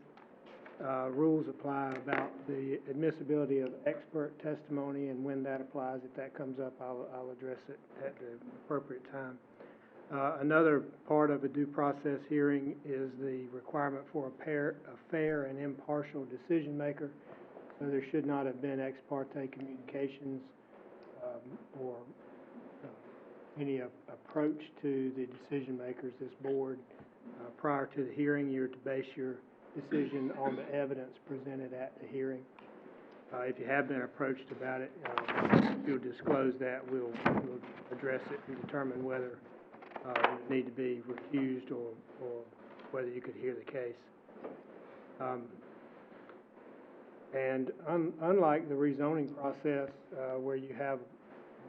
Rules apply about the admissibility of expert testimony, and when that applies, if that comes up, I'll address it at the appropriate time. Another part of a due process hearing is the requirement for a fair and impartial decision maker. So there should not have been ex parte communications or any approach to the decision makers, this board. Prior to the hearing, you're to base your decision on the evidence presented at the hearing. If you have been approached about it, if you'll disclose that, we'll address it and determine whether you need to be recused or whether you could hear the case. And unlike the rezoning process, where you have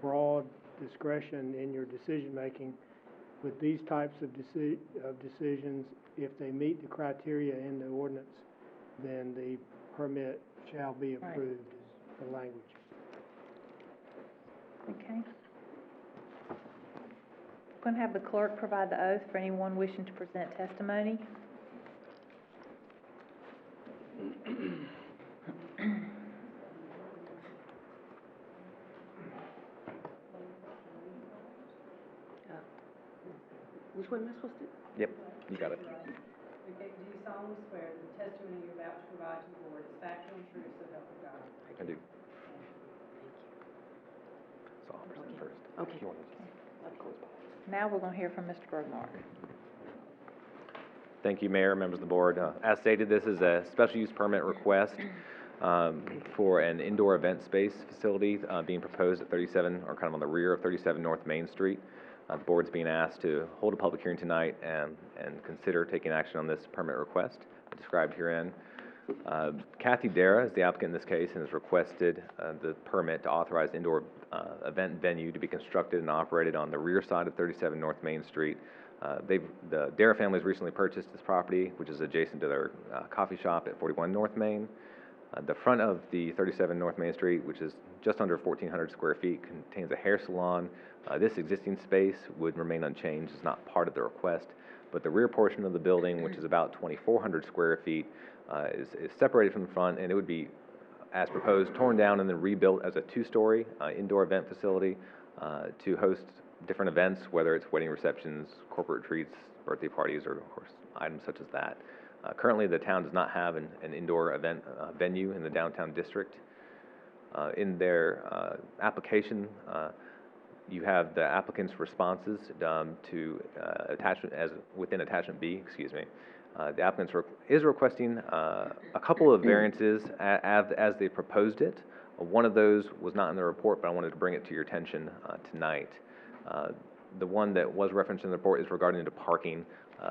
broad discretion in your decision-making, with these types of decisions, if they meet the criteria in the ordinance, then the permit shall be approved, is the language. Okay. I'm going to have the clerk provide the oath for anyone wishing to present testimony. Which one am I supposed to? Yep, you got it. Okay, do you solemnly swear that the testimony you're about to provide to the board is factual and true, so help you God? I do. So I'll present first. Okay. Now we're going to hear from Mr. Bergmark. Thank you, Mayor, members of the board. As stated, this is a special use permit request for an indoor event space facility being proposed at 37, or kind of on the rear of 37 North Main Street. The board's being asked to hold a public hearing tonight and consider taking action on this permit request described herein. Kathy Dara is the applicant in this case and has requested the permit to authorize indoor event venue to be constructed and operated on the rear side of 37 North Main Street. The Dara family has recently purchased this property, which is adjacent to their coffee shop at 41 North Main. The front of the 37 North Main Street, which is just under 1,400 square feet, contains a hair salon. This existing space would remain unchanged. It's not part of the request, but the rear portion of the building, which is about 2,400 square feet, is separated from the front, and it would be, as proposed, torn down and then rebuilt as a two-story indoor event facility to host different events, whether it's wedding receptions, corporate retreats, birthday parties, or items such as that. Currently, the town does not have an indoor event venue in the downtown district. In their application, you have the applicant's responses to attachment within attachment B. Excuse me. The applicant is requesting a couple of variances as they proposed it. One of those was not in the report, but I wanted to bring it to your attention tonight. The one that was referenced in the report is regarding to parking.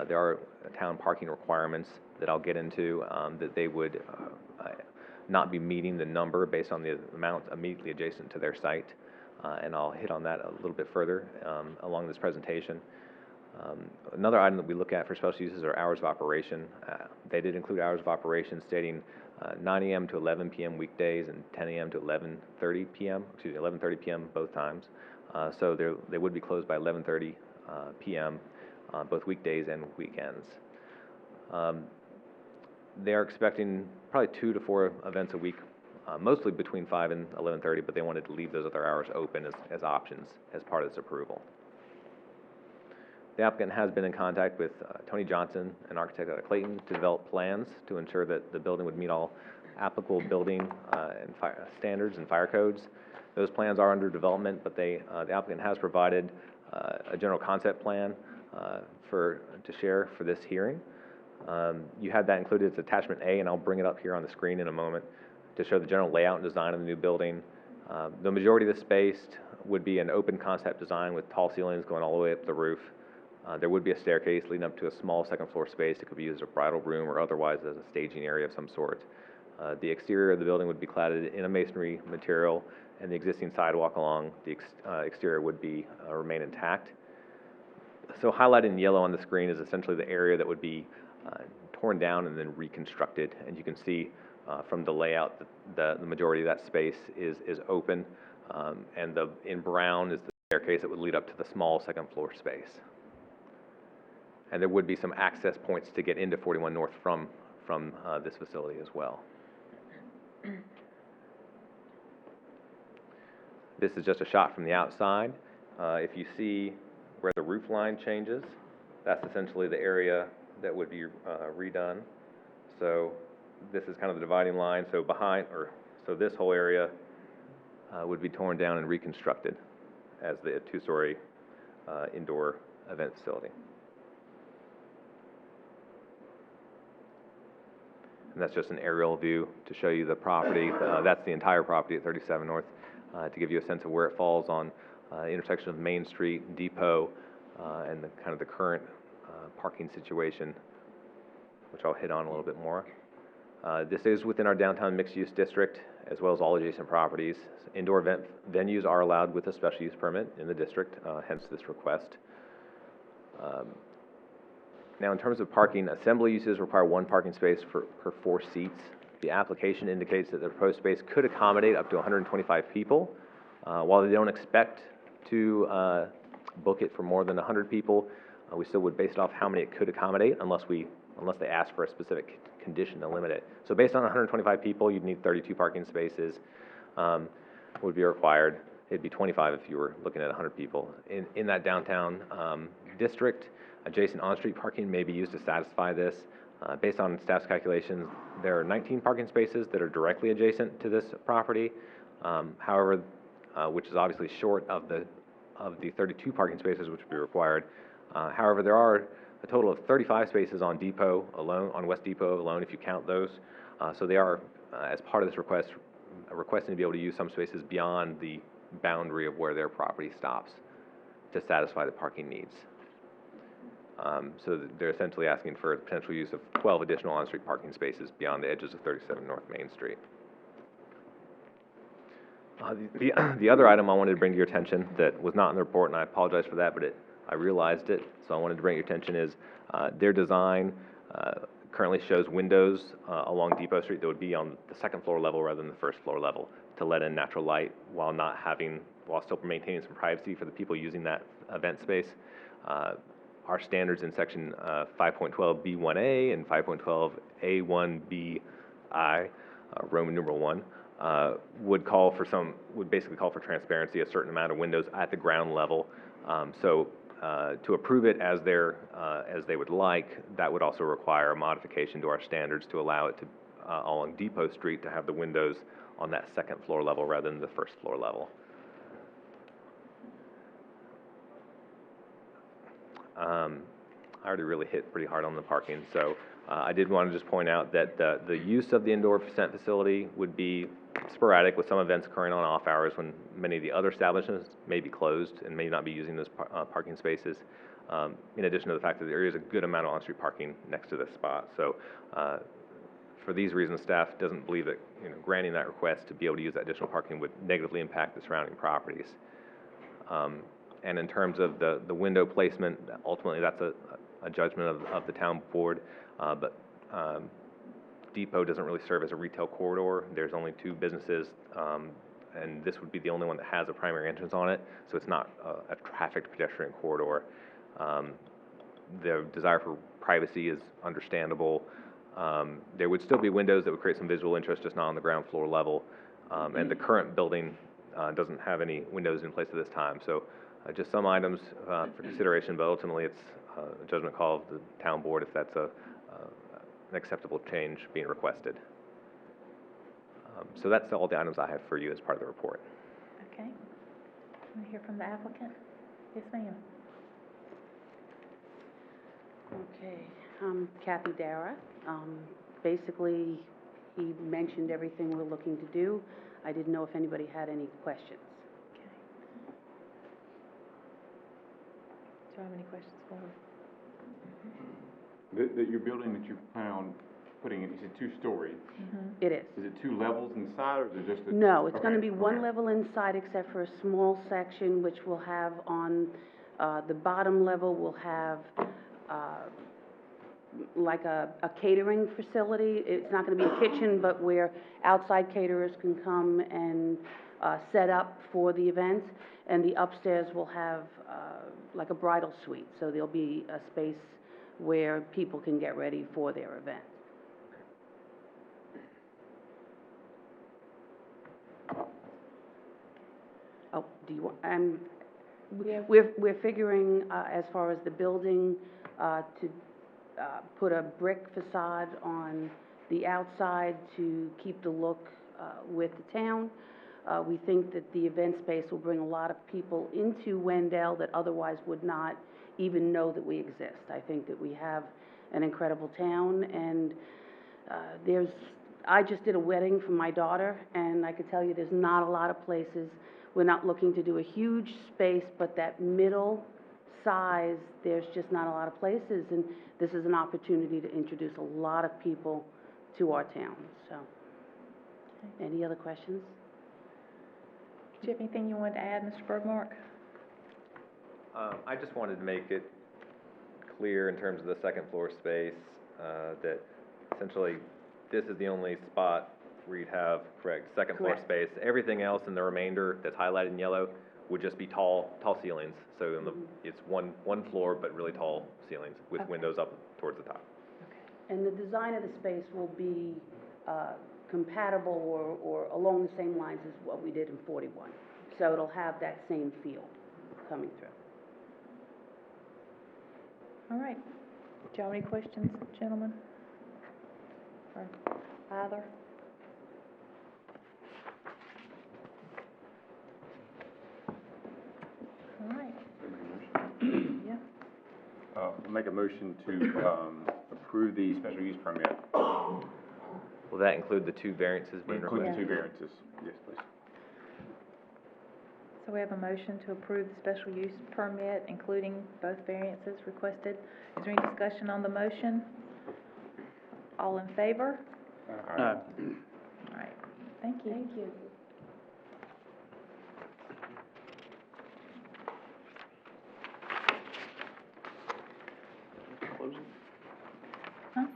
There are town parking requirements that I'll get into that they would not be meeting the number based on the amount immediately adjacent to their site, and I'll hit on that a little bit further along this presentation. Another item that we look at for special uses are hours of operation. They did include hours of operation stating 9 a.m. to 11 p.m. weekdays and 10 a.m. to 11:30 p.m. Excuse me, 11:30 p.m. both times. So they would be closed by 11:30 p.m. Both weekdays and weekends. They are expecting probably 2 to 4 events a week, mostly between 5 and 11:30, but they wanted to leave those other hours open as options as part of this approval. The applicant has been in contact with Tony Johnson, an architect out of Clayton, to develop plans to ensure that the building would meet all applicable building and fire standards and fire codes. Those plans are under development, but the applicant has provided a general concept plan to share for this hearing. You had that included as attachment A, and I'll bring it up here on the screen in a moment to show the general layout and design of the new building. The majority of the space would be an open concept design with tall ceilings going all the way up the roof. There would be a staircase leading up to a small second floor space that could be used as a bridal room or otherwise as a staging area of some sort. The exterior of the building would be cladded in a masonry material, and the existing sidewalk along the exterior would be remain intact. So highlighted in yellow on the screen is essentially the area that would be torn down and then reconstructed, and you can see from the layout that the majority of that space is open, and in brown is the staircase that would lead up to the small second floor space. And there would be some access points to get into 41 North from this facility as well. This is just a shot from the outside. If you see where the roof line changes, that's essentially the area that would be redone. So this is kind of the dividing line. So so this whole area would be torn down and reconstructed as the two-story indoor event facility. And that's just an aerial view to show you the property. That's the entire property at 37 North to give you a sense of where it falls on intersection of Main Street, Depot, and the current parking situation, which I'll hit on a little bit more. This is within our downtown mixed-use district, as well as all adjacent properties. Indoor event venues are allowed with a special use permit in the district, hence this request. Now, in terms of parking, assembly uses require 1 parking space per 4 seats. The application indicates that the proposed space could accommodate up to 125 people. While they don't expect to book it for more than 100 people, we still would base it off how many it could accommodate unless they ask for a specific condition to limit it. So based on 125 people, you'd need 32 parking spaces would be required. It'd be 25 if you were looking at 100 people. In that downtown district, adjacent on-street parking may be used to satisfy this. Based on staff's calculations, there are 19 parking spaces that are directly adjacent to this property. However, which is obviously short of the 32 parking spaces which would be required. However, there are a total of 35 spaces on Depot alone, on West Depot alone, if you count those. So they are, as part of this request, requesting to be able to use some spaces beyond the boundary of where their property stops to satisfy the parking needs. So they're essentially asking for the potential use of 12 additional on-street parking spaces beyond the edges of 37 North Main Street. The other item I wanted to bring to your attention that was not in the report, and I apologize for that, but I realized it, so I wanted to bring your attention, is their design currently shows windows along Depot Street that would be on the second floor level rather than the first floor level to let in natural light while still maintaining some privacy for the people using that event space. Our standards in section 5.12B1A and 5.12A1BI, Roman numeral 1, would basically call for transparency, a certain amount of windows at the ground level. To approve it as they would like, that would also require a modification to our standards to allow it to, along Depot Street, to have the windows on that second floor level rather than the first floor level. I already really hit pretty hard on the parking, so I did want to just point out that the use of the indoor event facility would be sporadic, with some events occurring on off hours when many of the other establishments may be closed and may not be using those parking spaces, in addition to the fact that there is a good amount of on-street parking next to this spot. So for these reasons, staff doesn't believe that granting that request to be able to use that additional parking would negatively impact the surrounding properties. And in terms of the window placement, ultimately that's a judgment of the town board, but Depot doesn't really serve as a retail corridor. There's only 2 businesses, and this would be the only one that has a primary entrance on it, so it's not a trafficked pedestrian corridor. The desire for privacy is understandable. There would still be windows that would create some visual interest, just not on the ground floor level, and the current building doesn't have any windows in place at this time. So just some items for consideration, but ultimately it's a judgment call of the town board if that's an acceptable change being requested. So that's all the items I have for you as part of the report. Okay. Can we hear from the applicant? Yes, ma'am. Okay, I'm Kathy Dara. Basically, he mentioned everything we're looking to do. I didn't know if anybody had any questions. Okay. Do you have any questions for her? Your building that you plan on putting in, is it 2-story? It is. Is it 2 levels inside, or is it just a? No, it's going to be 1 level inside except for a small section which will have on the bottom level will have like a catering facility. It's not going to be a kitchen, but where outside caterers can come and set up for the events. And the upstairs will have like a bridal suite, so there'll be a space where people can get ready for their event. Oh, do you want, we're figuring, as far as the building, to put a brick facade on the outside to keep the look with the town. We think that the event space will bring a lot of people into Wendell that otherwise would not even know that we exist. I think that we have an incredible town, and I just did a wedding for my daughter, and I could tell you there's not a lot of places. We're not looking to do a huge space, but that middle size, there's just not a lot of places, and this is an opportunity to introduce a lot of people to our town. So, any other questions? Do you have anything you wanted to add, Mr. Bergmark? I just wanted to make it clear in terms of the second floor space that essentially this is the only spot where you'd have second floor space. Everything else in the remainder that's highlighted in yellow would just be tall ceilings. So it's one floor, but really tall ceilings with windows up towards the top. And the design of the space will be compatible or along the same lines as what we did in 41. So it'll have that same feel coming through. All right. Do you have any questions, gentlemen? Or either? All right. Yeah. I'll make a motion to, approve the special use permit. Will that include the two variances being Include the requested? two variances. Yes, please. So we have a motion to approve the special use permit, including both variances requested. Is there any discussion on the motion? All in favor? All right, thank you. Thank you. Huh?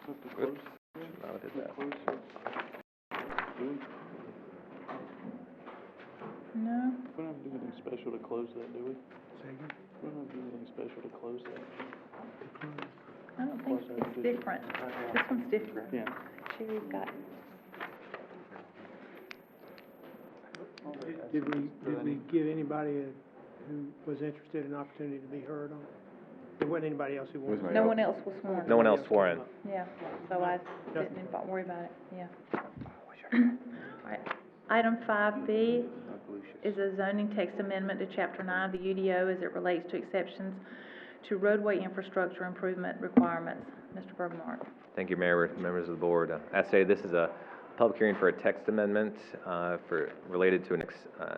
Oops. No, I did that. No? We don't have to do anything special to close that, do we? Second? We don't have to do anything special to close that. I don't think it's different. This one's different. Yeah. Sherry's got, Did we give anybody who was interested an opportunity to be heard on? There wasn't anybody else who wanted. no one else was sworn. No one else swore in. Yeah, so I didn't even worry about it, yeah. All right, item 5B is a zoning text amendment to Chapter 9 of the UDO as it relates to exceptions to roadway infrastructure improvement requirements. Mr. Bergmark. Thank you, Mayor, members of the board. As stated, this is a public hearing for a text amendment related to an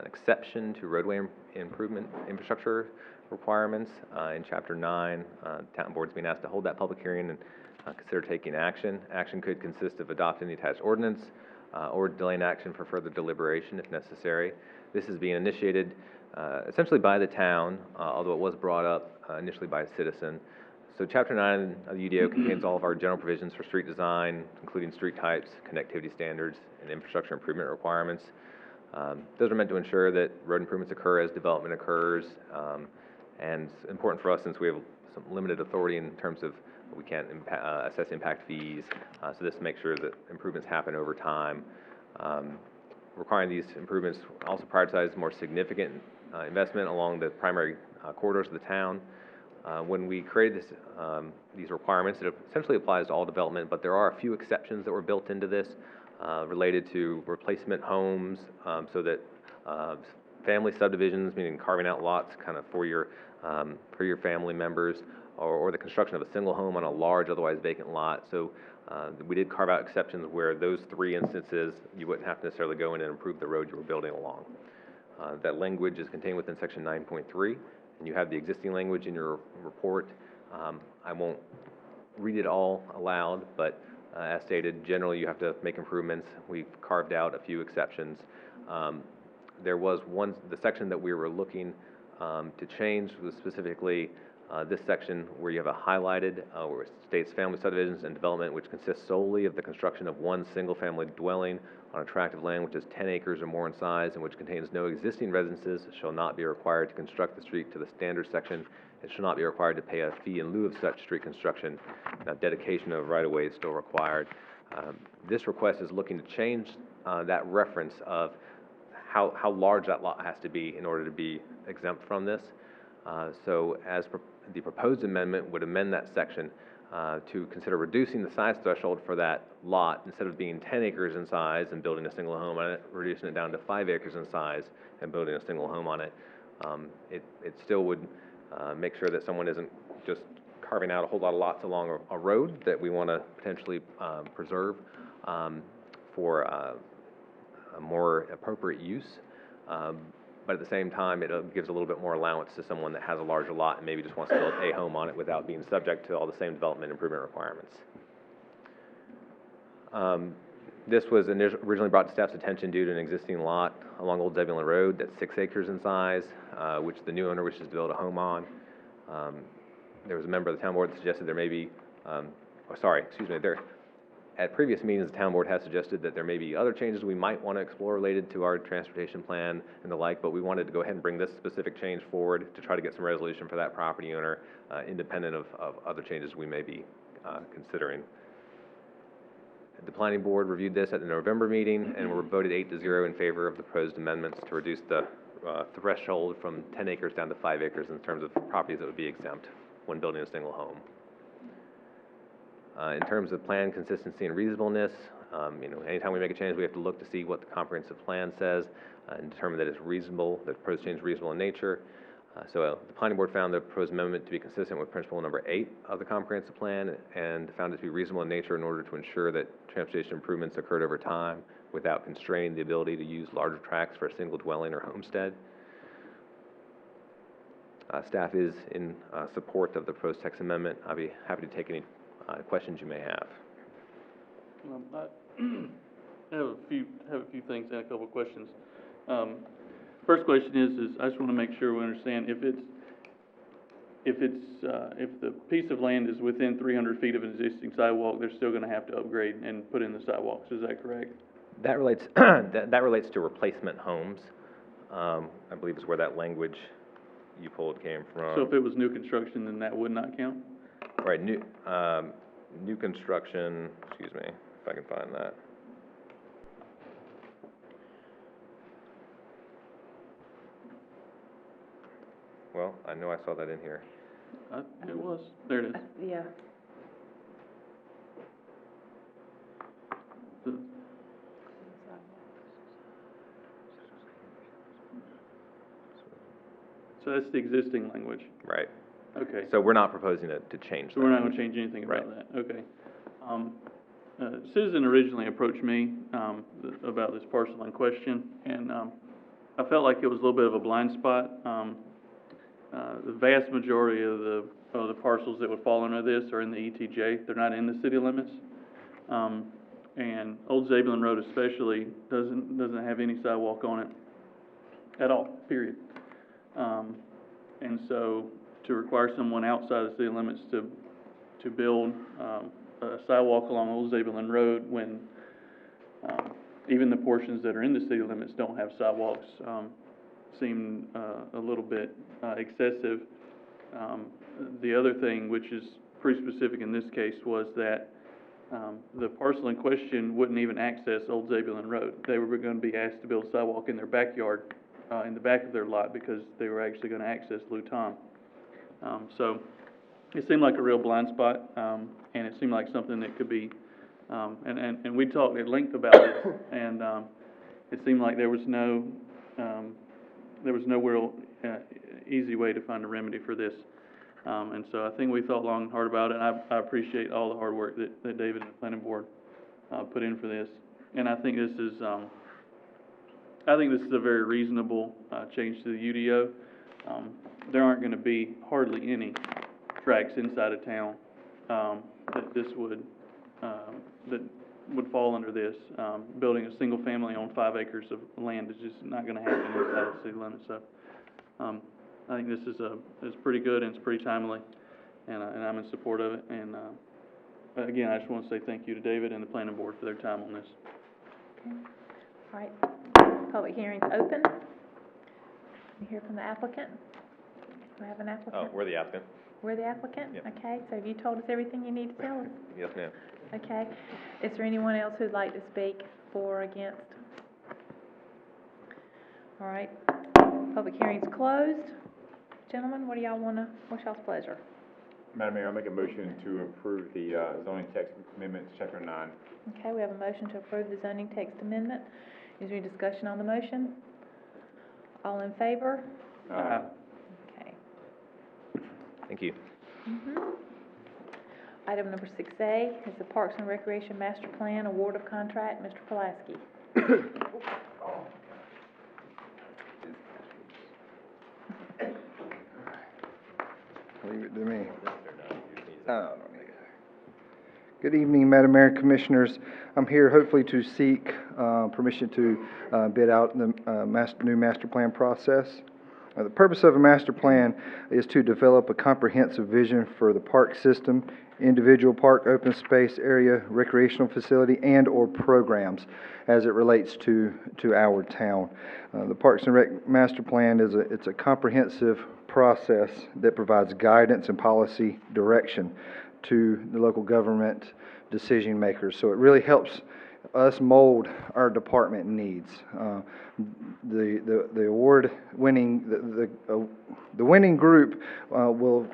exception to roadway improvement infrastructure requirements in Chapter 9. Town board's being asked to hold that public hearing and consider taking action. Action could consist of adopting the attached ordinance or delaying action for further deliberation if necessary. This is being initiated essentially by the town, although it was brought up initially by a citizen. So Chapter 9 of the UDO contains all of our general provisions for street design, including street types, connectivity standards, and infrastructure improvement requirements. Those are meant to ensure that road improvements occur as development occurs, and it's important for us since we have some limited authority in terms of we can't assess impact fees, so this makes sure that improvements happen over time. Requiring these improvements also prioritizes more significant investment along the primary corridors of the town. When we created these requirements, it essentially applies to all development, but there are a few exceptions that were built into this related to replacement homes, so that family subdivisions, meaning carving out lots kind of for your family members, or the construction of a single home on a large, otherwise vacant lot. So we did carve out exceptions where those three instances, you wouldn't have to necessarily go in and improve the road you were building along. That language is contained within Section 9.3. And you have the existing language in your report. I won't read it all aloud, but as stated, generally you have to make improvements. We've carved out a few exceptions. There was the section that we were looking to change was specifically this section where you have a highlighted, where it states family subdivisions and development, which consists solely of the construction of one single-family dwelling on a tract of land which is 10 acres or more in size and which contains no existing residences, shall not be required to construct the street to the standard section, and shall not be required to pay a fee in lieu of such street construction. Now, dedication of right-of-way is still required. This request is looking to change that reference of how large that lot has to be in order to be exempt from this. So as the proposed amendment would amend that section to consider reducing the size threshold for that lot. Instead of being 10 acres in size and building a single home on it, reducing it down to 5 acres in size and building a single home on it. It still would make sure that someone isn't just carving out a whole lot of lots along a road that we want to potentially preserve for a more appropriate use. But at the same time, it gives a little bit more allowance to someone that has a larger lot and maybe just wants to build a home on it without being subject to all the same development improvement requirements. This was originally brought to staff's attention due to an existing lot along Old Zebulon Road that's 6 acres in size, which the new owner wishes to build a home on. There was a member of the town board that suggested there may be, at previous meetings, the town board has suggested that there may be other changes we might want to explore related to our transportation plan and the like, but we wanted to go ahead and bring this specific change forward to try to get some resolution for that property owner, independent of other changes we may be considering. The planning board reviewed this at the November meeting and were voted 8-0 in favor of the proposed amendments to reduce the threshold from 10 acres down to 5 acres in terms of properties that would be exempt when building a single home. In terms of plan consistency and reasonableness, anytime we make a change, we have to look to see what the comprehensive plan says and determine that it's reasonable, that the proposed change is reasonable in nature. The planning board found the proposed amendment to be consistent with principle number 8 of the comprehensive plan and found it to be reasonable in nature in order to ensure that transportation improvements occurred over time without constraining the ability to use larger tracts for a single dwelling or homestead. Staff is in support of the proposed text amendment. I'll be happy to take any questions you may have. I have a few things and a couple of questions. First question is I just want to make sure we understand if the piece of land is within 300 feet of an existing sidewalk, they're still going to have to upgrade and put in the sidewalks. Is that correct? That relates that relates to replacement homes. I believe is where that language you pulled came from. So if it was new construction, then that would not count? Right, new construction, excuse me, if I can find that. Well, I know I saw that in here. It was. There it is. Yeah. So that's the existing language? Right. Okay. So we're not proposing to change that. So we're not going to change anything about that? Okay. Susan originally approached me about this parcel in question, and I felt like it was a little bit of a blind spot. The vast majority of the parcels that would fall under this are in the ETJ. They're not in the city limits. And Old Zebulon Road especially doesn't have any sidewalk on it at all, period. And so to require someone outside the city limits to build a sidewalk along Old Zebulon Road when even the portions that are in the city limits don't have sidewalks seem a little bit excessive. The other thing, which is pretty specific in this case, was that the parcel in question wouldn't even access Old Zebulon Road. They were going to be asked to build a sidewalk in their backyard, in the back of their lot, because they were actually going to access Lou Tom. So it seemed like a real blind spot, and it seemed like something that could be, and we talked at length about it, and it seemed like there was no real easy way to find a remedy for this. And so I think we thought long and hard about it, and I appreciate all the hard work that David and the planning board put in for this. And I think this is a very reasonable change to the UDO. There aren't going to be hardly any tracks inside of town that would fall under this. Building a single family on 5 acres of land is just not going to happen inside the city limits. So I think this is pretty good and it's pretty timely, and I'm in support of it. And again, I just want to say thank you to David and the planning board for their time on this. Okay. All right. Public hearing's open. We hear from the applicant. Do we have an applicant? Oh, we're the applicant. We're the applicant? Yep. Okay, so have you told us everything you need to tell us? Yes, ma'am. Okay. Is there anyone else who'd like to speak for or against? All right. Public hearing's closed. Gentlemen, what's y'all's pleasure? Madam Mayor, I'll make a motion to approve the zoning text amendment to Chapter 9. Okay, we have a motion to approve the zoning text amendment. Is there any discussion on the motion? All in favor? Okay. Thank you. Item number 6A is the Parks and Recreation Master Plan Award of Contract. Mr. Pulaski. Leave it to me. Good evening, Madam Mayor, Commissioners. I'm here hopefully to seek permission to bid out the new master plan process. The purpose of a master plan is to develop a comprehensive vision for the park system, individual park, open space area, recreational facility, and/or programs as it relates to our town. The Parks and Rec Master Plan it's a comprehensive process that provides guidance and policy direction to the local government decision makers. So it really helps us mold our department needs. The award winning the winning group will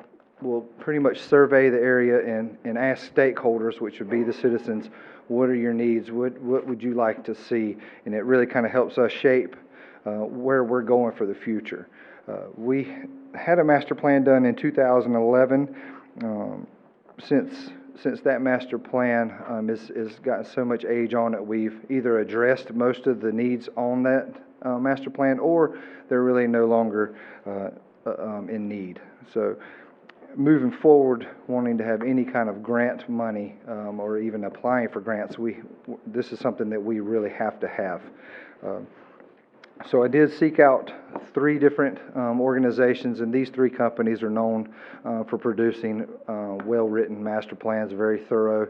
pretty much survey the area and ask stakeholders, which would be the citizens, what are your needs? What would you like to see? And it really kind of helps us shape where we're going for the future. We had a master plan done in 2011. Since that master plan has gotten so much age on it, we've either addressed most of the needs on that master plan, or they're really no longer in need. So moving forward, wanting to have any kind of grant money or even applying for grants, this is something that we really have to have. So I did seek out 3 different organizations, and these 3 companies are known for producing well-written master plans, very thorough.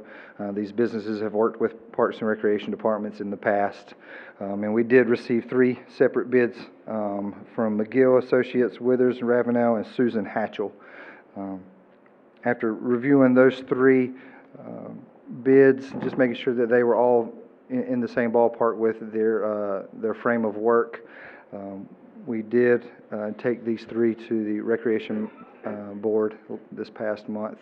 These businesses have worked with Parks and Recreation departments in the past, and we did receive 3 separate bids from McGill Associates, Withers and Ravenel, and Susan Hatchell. After reviewing those 3 bids, just making sure that they were all in the same ballpark with their frame of work, we did take these 3 to the Recreation Board this past month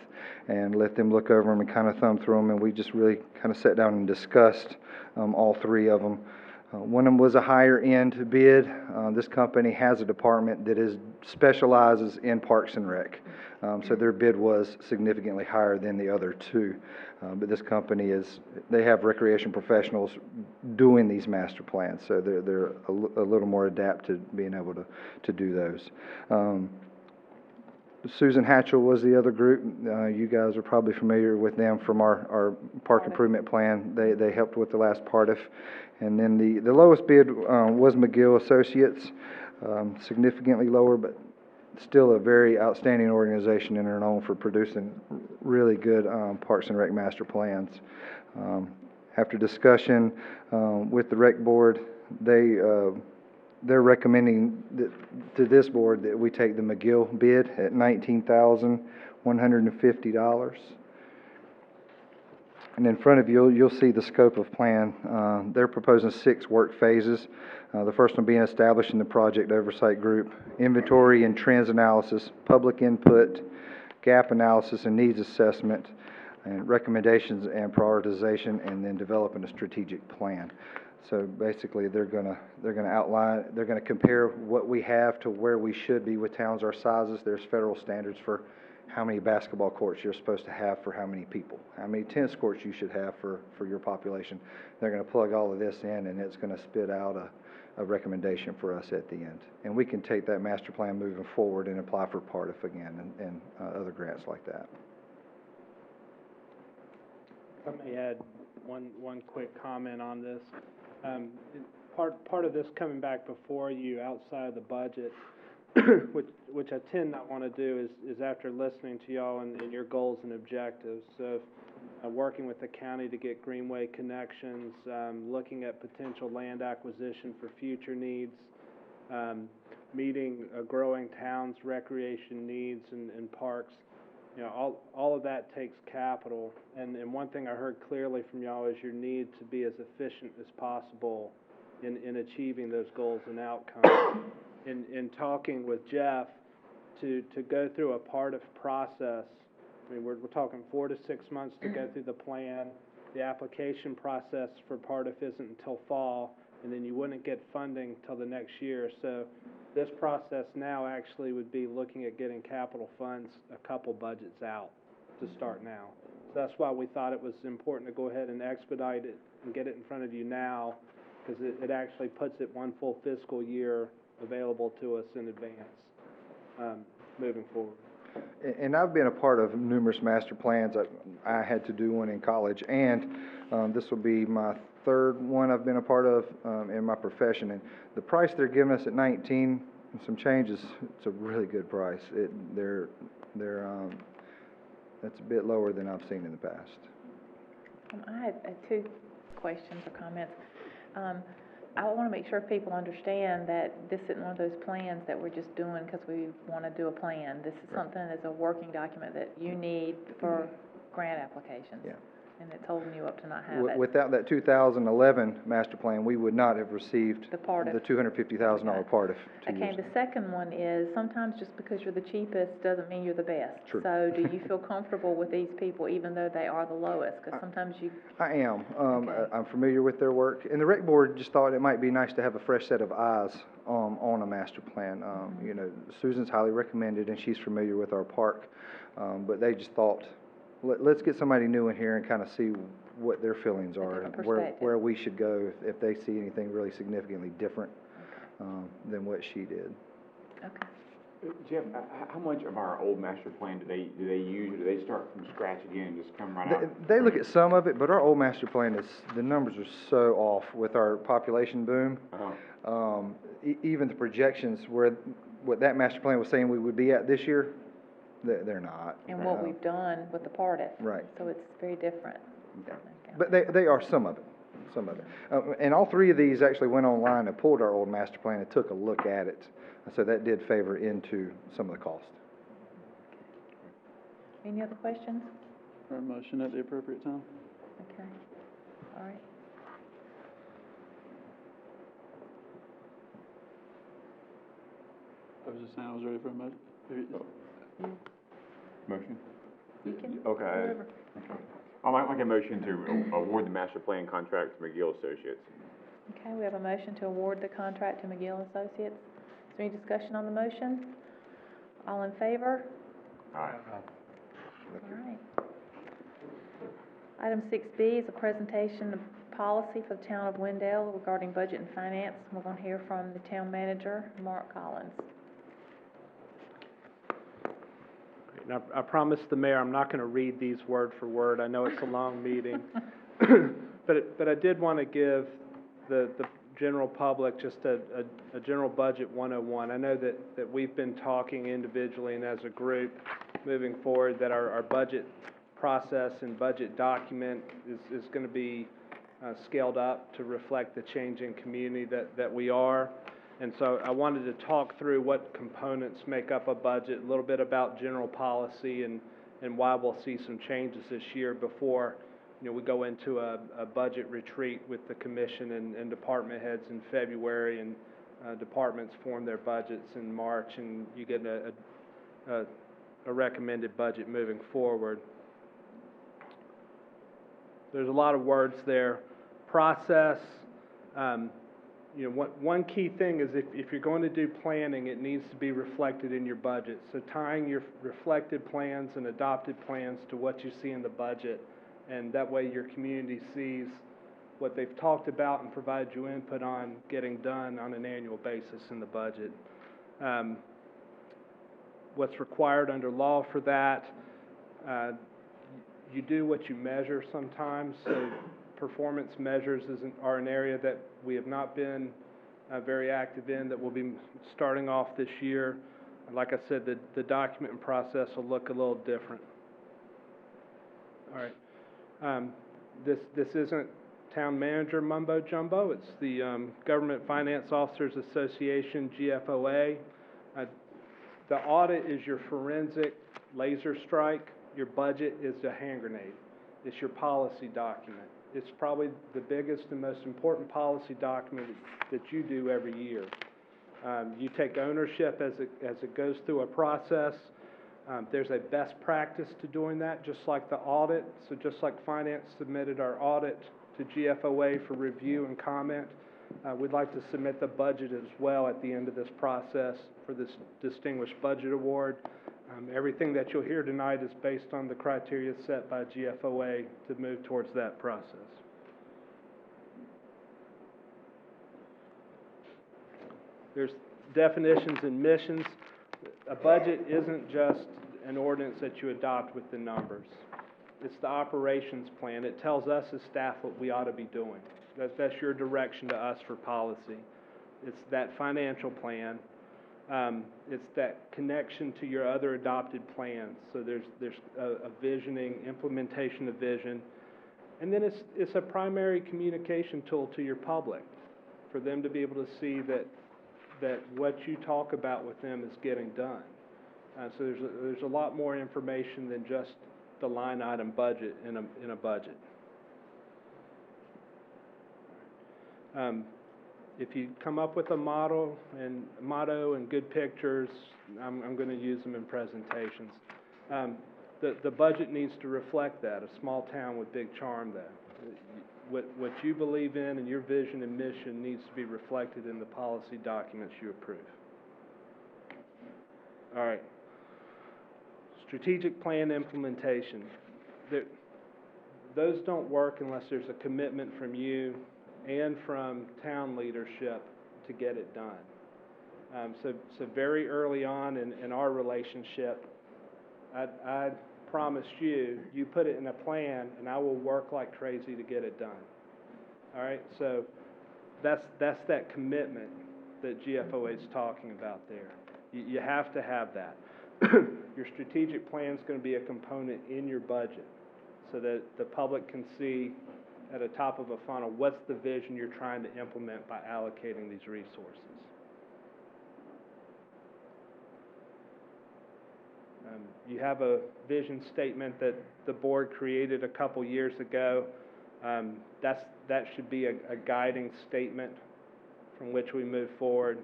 and let them look over them and kind of thumb through them, and we just really kind of sat down and discussed all 3 of them. One of them was a higher end bid. This company has a department that specializes in Parks and Rec. So their bid was significantly higher than the other 2. But this company they have recreation professionals doing these master plans, so they're a little more adept to being able to do those. Susan Hatchell was the other group. You guys are probably familiar with them from our park improvement plan. They helped with the last part of. And then the lowest bid was McGill Associates, significantly lower, but still a very outstanding organization, and are known for producing really good Parks and Rec master plans. After discussion with the Rec Board, they're recommending to this board that we take the McGill bid at $19,150. And in front of you, you'll see the scope of plan. They're proposing 6 work phases. The first one being establishing the project oversight group, inventory and trends analysis, public input, gap analysis and needs assessment, and recommendations and prioritization, and then developing a strategic plan. So basically, they're gonna compare what we have to where we should be with towns our sizes. There's federal standards for how many basketball courts you're supposed to have for how many people, how many tennis courts you should have for your population. They're going to plug all of this in, and it's going to spit out a recommendation for us at the end. And we can take that master plan moving forward and apply for PARTIF again and other grants like that. Let me add one quick comment on this. Part of this coming back before you outside of the budget, which I tend not want to do, is after listening to y'all and your goals and objectives. So working with the county to get greenway connections, looking at potential land acquisition for future needs, meeting a growing town's recreation needs and parks. You know, all of that takes capital. And one thing I heard clearly from y'all is your need to be as efficient as possible in achieving those goals and outcomes. In talking with Jeff, to go through a PARTIF process, I mean, we're talking 4 to 6 months to go through the plan. The application process for PARTIF isn't until fall, and then you wouldn't get funding till the next year. So this process now actually would be looking at getting capital funds a couple budgets out to start now. So that's why we thought it was important to go ahead and expedite it and get it in front of you now, because it actually puts it 1 full fiscal year available to us in advance moving forward. And I've been a part of numerous master plans. I had to do one in college, and this will be my 3rd one I've been a part of in my profession. And the price they're giving us at 19 and some changes, it's a really good price. That's a bit lower than I've seen in the past. I had 2 questions or comments. I want to make sure people understand that this isn't one of those plans that we're just doing because we want to do a plan. This is something that's a working document that you need for grant applications. Yeah. and it's holding you up to not have it. Without that 2011 master plan, we would not have received The part the of- $250,000 part of 2 Okay, years. the second one is, sometimes just because you're the cheapest doesn't mean you're the best. True. So do you feel comfortable with these people even though they are the lowest? Because sometimes you, I am. Okay. I'm familiar with their work, and the rec board just thought it might be nice to have a fresh set of eyes on a master plan. You know, Susan's highly recommended, and she's familiar with our park, but they just thought, let's get somebody new in here and kind of see what their feelings are, different and perspective. where we should go if they see anything really significantly different than what she did. okay. Jeff, how much of our old master plan do they use, or do they start from scratch again and just come right out? They look at some of it, but our old master plan is, the numbers are so off with our population boom. Even the projections what that master plan was saying we would be at this year, they're not. And what we've done with the PARTIF. Right. So it's very different. Yeah. Okay. But they are some of it. And all three of these actually went online and pulled our old master plan and took a look at it. So that did favor into some of the cost. Any other questions? For a motion at the appropriate time. Okay, all right. I was just saying I was ready for a motion. Motion? You can, Okay. whoever. I'll make a motion to award the master plan contract to McGill Associates. Okay, we have a motion to award the contract to McGill Associates. Is there any discussion on the motion? All in favor? Aye. All right. Item 6B is a presentation of policy for the town of Wendell regarding budget and finance. We're going to hear from the town manager, Mark Collins. Now, I promised the mayor I'm not going to read these word for word. I know it's a long meeting. But I did want to give the general public just a general budget 101. I know that we've been talking individually and as a group moving forward that our budget process and budget document is going to be scaled up to reflect the changing community that we are. And so I wanted to talk through what components make up a budget, a little bit about general policy and why we'll see some changes this year before, you know, we go into a budget retreat with the commission and department heads in February, and departments form their budgets in March, and you get a recommended budget moving forward. There's a lot of words there. Process, you know, one key thing is if you're going to do planning, it needs to be reflected in your budget. So tying your reflected plans and adopted plans to what you see in the budget, and that way your community sees what they've talked about and provide you input on getting done on an annual basis in the budget. What's required under law for that, you do what you measure sometimes, so performance measures are an area that we have not been very active in, that we'll be starting off this year. Like I said, the document process will look a little different. All right. This isn't town manager mumbo jumbo. It's the Government Finance Officers Association, GFOA. The audit is your forensic laser strike. Your budget is a hand grenade. It's your policy document. It's probably the biggest and most important policy document that you do every year. You take ownership as it goes through a process. There's a best practice to doing that, just like the audit. So just like finance submitted our audit to GFOA for review and comment, we'd like to submit the budget as well at the end of this process for this Distinguished Budget Award. Everything that you'll hear tonight is based on the criteria set by GFOA to move towards that process. There's definitions and missions. A budget isn't just an ordinance that you adopt with the numbers. It's the operations plan. It tells us as staff what we ought to be doing. That's your direction to us for policy. It's that financial plan. It's that connection to your other adopted plans. So there's a visioning, implementation of vision. And then it's a primary communication tool to your public for them to be able to see that what you talk about with them is getting done. So there's a lot more information than just the line item budget in a budget. If you come up with a motto and good pictures, I'm going to use them in presentations. The budget needs to reflect that, a small town with big charm there. What you believe in and your vision and mission needs to be reflected in the policy documents you approve. All right. Strategic plan implementation. Those don't work unless there's a commitment from you and from town leadership to get it done. So very early on in our relationship, I promised you put it in a plan, and I will work like crazy to get it done. All right, so that's that commitment that GFOA is talking about there. You have to have that. Your strategic plan is going to be a component in your budget so that the public can see at the top of a funnel what's the vision you're trying to implement by allocating these resources. You have a vision statement that the board created a couple years ago. That should be a guiding statement from which we move forward.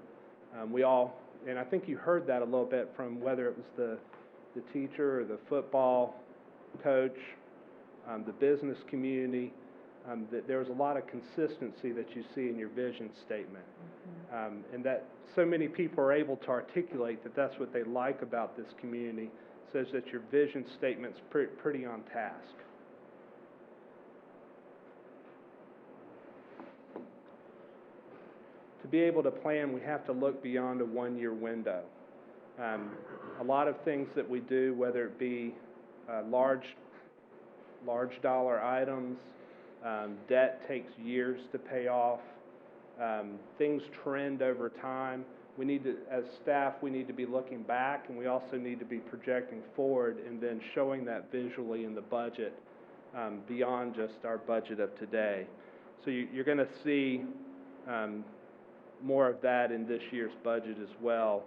And I think you heard that a little bit from whether it was the teacher or the football coach, the business community, that there was a lot of consistency that you see in your vision statement. And that so many people are able to articulate that that's what they like about this community, says that your vision statement's pretty on task. To be able to plan, we have to look beyond a one-year window. A lot of things that we do, whether it be large dollar items, debt takes years to pay off, things trend over time. We need to, as staff, we need to be looking back, and we also need to be projecting forward and then showing that visually in the budget beyond just our budget of today. So you're going to see more of that in this year's budget as well,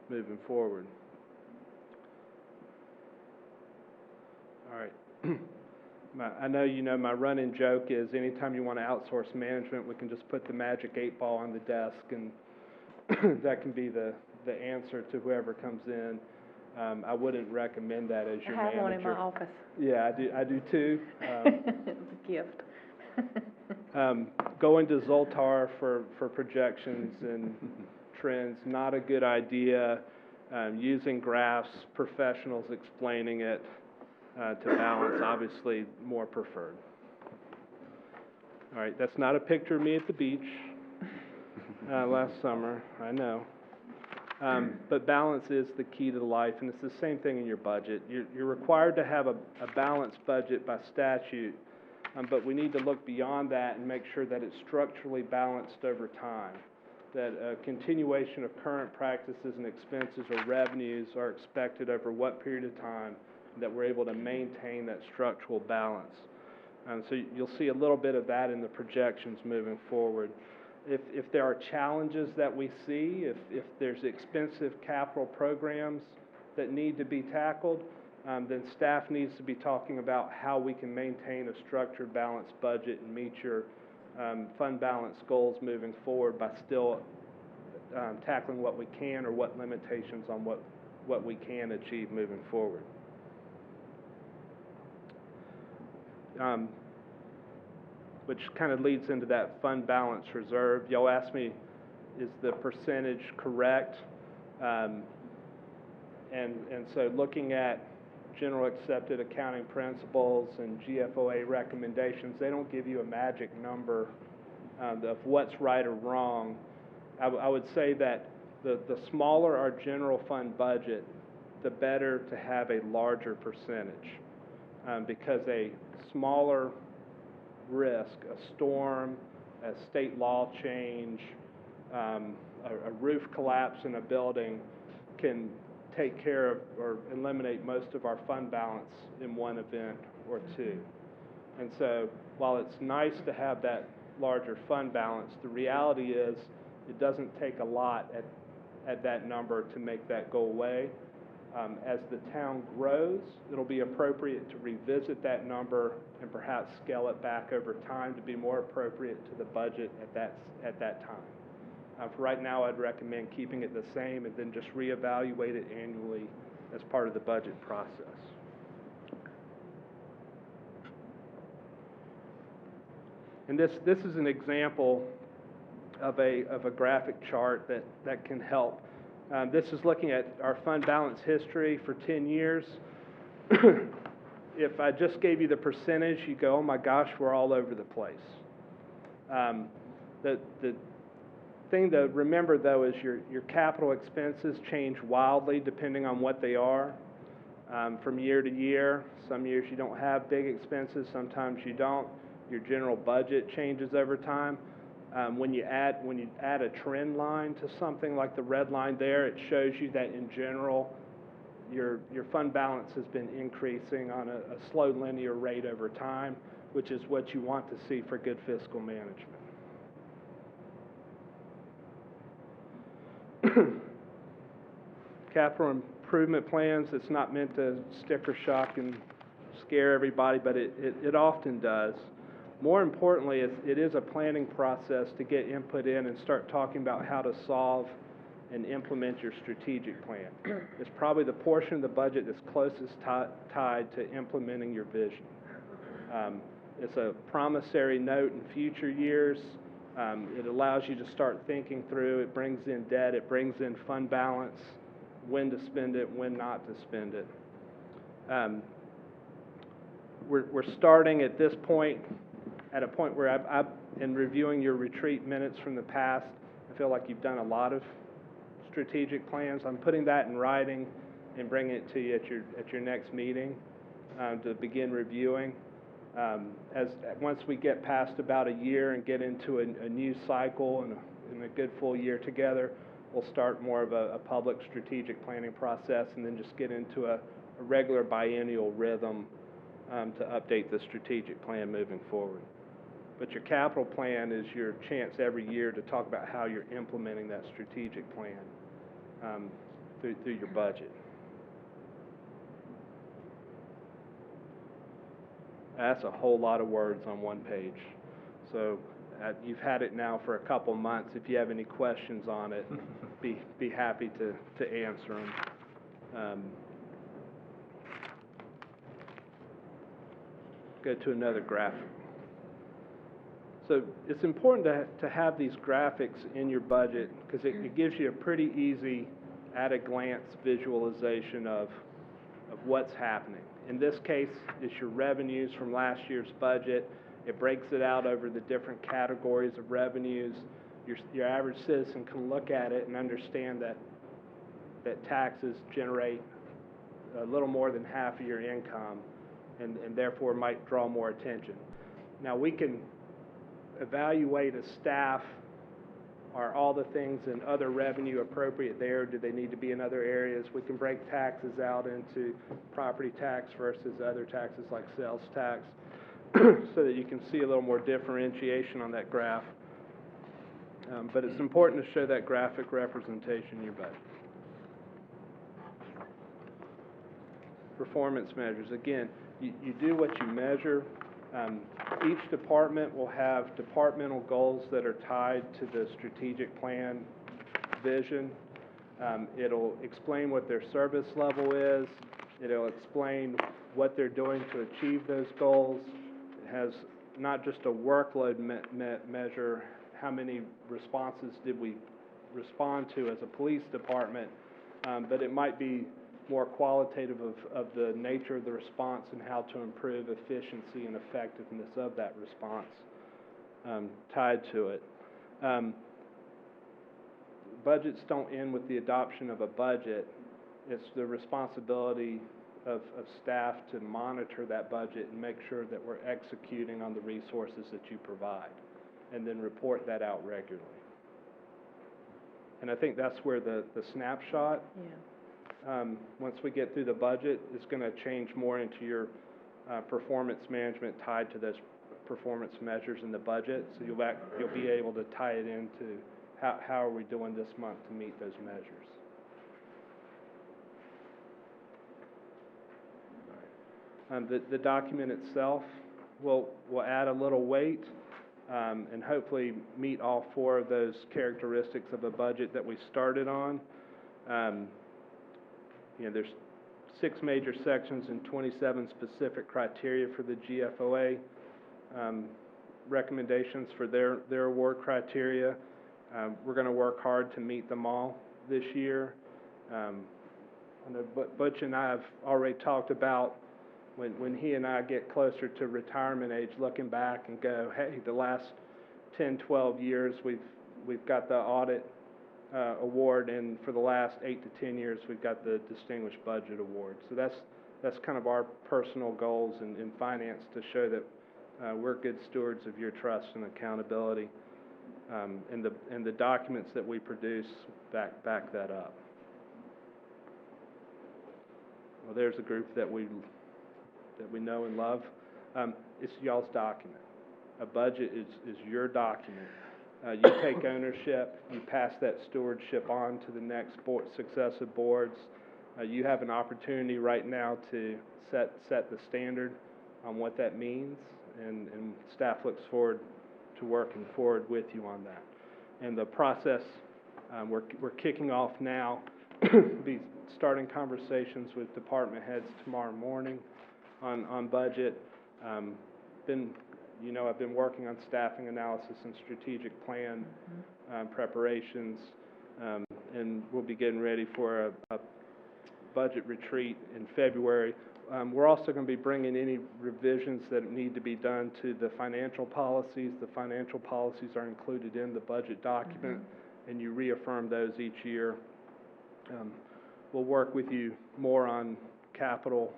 moving forward. All right. I know you know my running joke is anytime you want to outsource management, we can just put the magic 8 ball on the desk, and that can be the answer to whoever comes in. I wouldn't recommend that as your manager. I have one in my office. Yeah, I do too. It's a gift. Going to Zoltar for projections and trends, not a good idea. Using graphs, professionals explaining it to balance, obviously more preferred. All right, that's not a picture of me at the beach last summer, I know. But balance is the key to life, and it's the same thing in your budget. You're required to have a balanced budget by statute, but we need to look beyond that and make sure that it's structurally balanced over time, that a continuation of current practices and expenses or revenues are expected over what period of time, that we're able to maintain that structural balance. So you'll see a little bit of that in the projections moving forward. If there are challenges that we see, if there's expensive capital programs that need to be tackled, then staff needs to be talking about how we can maintain a structured, balanced budget and meet your fund balance goals moving forward by still tackling what we can or what limitations on what we can achieve moving forward. Which kind of leads into that fund balance reserve. Y'all asked me, is the percentage correct? And so looking at general accepted accounting principles and GFOA recommendations, they don't give you a magic number of what's right or wrong. I would say that the smaller our general fund budget, the better to have a larger percentage. Because a smaller risk, a storm, a state law change, a roof collapse in a building can take care of or eliminate most of our fund balance in one event or two. And so while it's nice to have that larger fund balance, the reality is it doesn't take a lot at that number to make that go away. As the town grows, it'll be appropriate to revisit that number and perhaps scale it back over time to be more appropriate to the budget at that time. For right now, I'd recommend keeping it the same and then just reevaluate it annually as part of the budget process. And this is an example of a graphic chart that can help. This is looking at our fund balance history for 10 years. If I just gave you the percentage, you go, oh my gosh, we're all over the place. The thing to remember, though, is your capital expenses change wildly depending on what they are. From year to year, some years you don't have big expenses, sometimes you don't. Your general budget changes over time. When you add a trend line to something like the red line there, it shows you that in general your fund balance has been increasing on a slow linear rate over time, which is what you want to see for good fiscal management. Capital improvement plans, it's not meant to sticker shock and scare everybody, but it often does. More importantly, it is a planning process to get input in and start talking about how to solve and implement your strategic plan. It's probably the portion of the budget that's closest tied to implementing your vision. It's a promissory note in future years. It allows you to start thinking through. It brings in debt. It brings in fund balance, when to spend it, when not to spend it. We're starting at this point, at a point where I've in reviewing your retreat minutes from the past, I feel like you've done a lot of strategic plans. I'm putting that in writing and bringing it to you at your next meeting to begin reviewing. Once we get past about a year and get into a new cycle and a good full year together, we'll start more of a public strategic planning process and then just get into a regular biennial rhythm to update the strategic plan moving forward. But your capital plan is your chance every year to talk about how you're implementing that strategic plan through your budget. That's a whole lot of words on one page. So you've had it now for a couple months. If you have any questions on it, be happy to answer them. Go to another graphic. So it's important to have these graphics in your budget because it gives you a pretty easy, at-a-glance visualization of what's happening. In this case, it's your revenues from last year's budget. It breaks it out over the different categories of revenues. Your average citizen can look at it and understand that taxes generate a little more than half of your income and therefore might draw more attention. Now we can evaluate as staff, are all the things in other revenue appropriate there? Do they need to be in other areas? We can break taxes out into property tax versus other taxes like sales tax so that you can see a little more differentiation on that graph. But it's important to show that graphic representation in your budget. Performance measures. Again, you do what you measure. Each department will have departmental goals that are tied to the strategic plan vision. It'll explain what their service level is. It'll explain what they're doing to achieve those goals. It has not just a workload measure, how many responses did we respond to as a police department, but it might be more qualitative of the nature of the response and how to improve efficiency and effectiveness of that response tied to it. Budgets don't end with the adoption of a budget. It's the responsibility of staff to monitor that budget and make sure that we're executing on the resources that you provide and then report that out regularly. And I think that's where the snapshot, once we get through the budget, is going to change more into your performance management tied to those performance measures in the budget. So you'll be able to tie it into how are we doing this month to meet those measures. The document itself will add a little weight, and hopefully meet all four of those characteristics of a budget that we started on. There's 6 major sections and 27 specific criteria for the GFOA, recommendations for their award criteria. We're going to work hard to meet them all this year. I know Butch and I have already talked about when he and I get closer to retirement age, looking back and go, hey, the last 10, 12 years we've got the audit award, and for the last 8 to 10 years we've got the Distinguished Budget Award. So that's kind of our personal goals in finance, to show that we're good stewards of your trust and accountability, and the documents that we produce back that up. Well, there's a group that we know and love. It's y'all's document. A budget is your document. You take ownership, you pass that stewardship on to the next successive boards. You have an opportunity right now to set the standard on what that means, and staff looks forward to working forward with you on that. And the process, we're kicking off now. Be starting conversations with department heads tomorrow morning on budget. I've been working on staffing analysis and strategic plan preparations, and we'll be getting ready for a budget retreat in February. We're also going to be bringing any revisions that need to be done to the financial policies. The financial policies are included in the budget document, and you reaffirm those each year. We'll work with you more on capital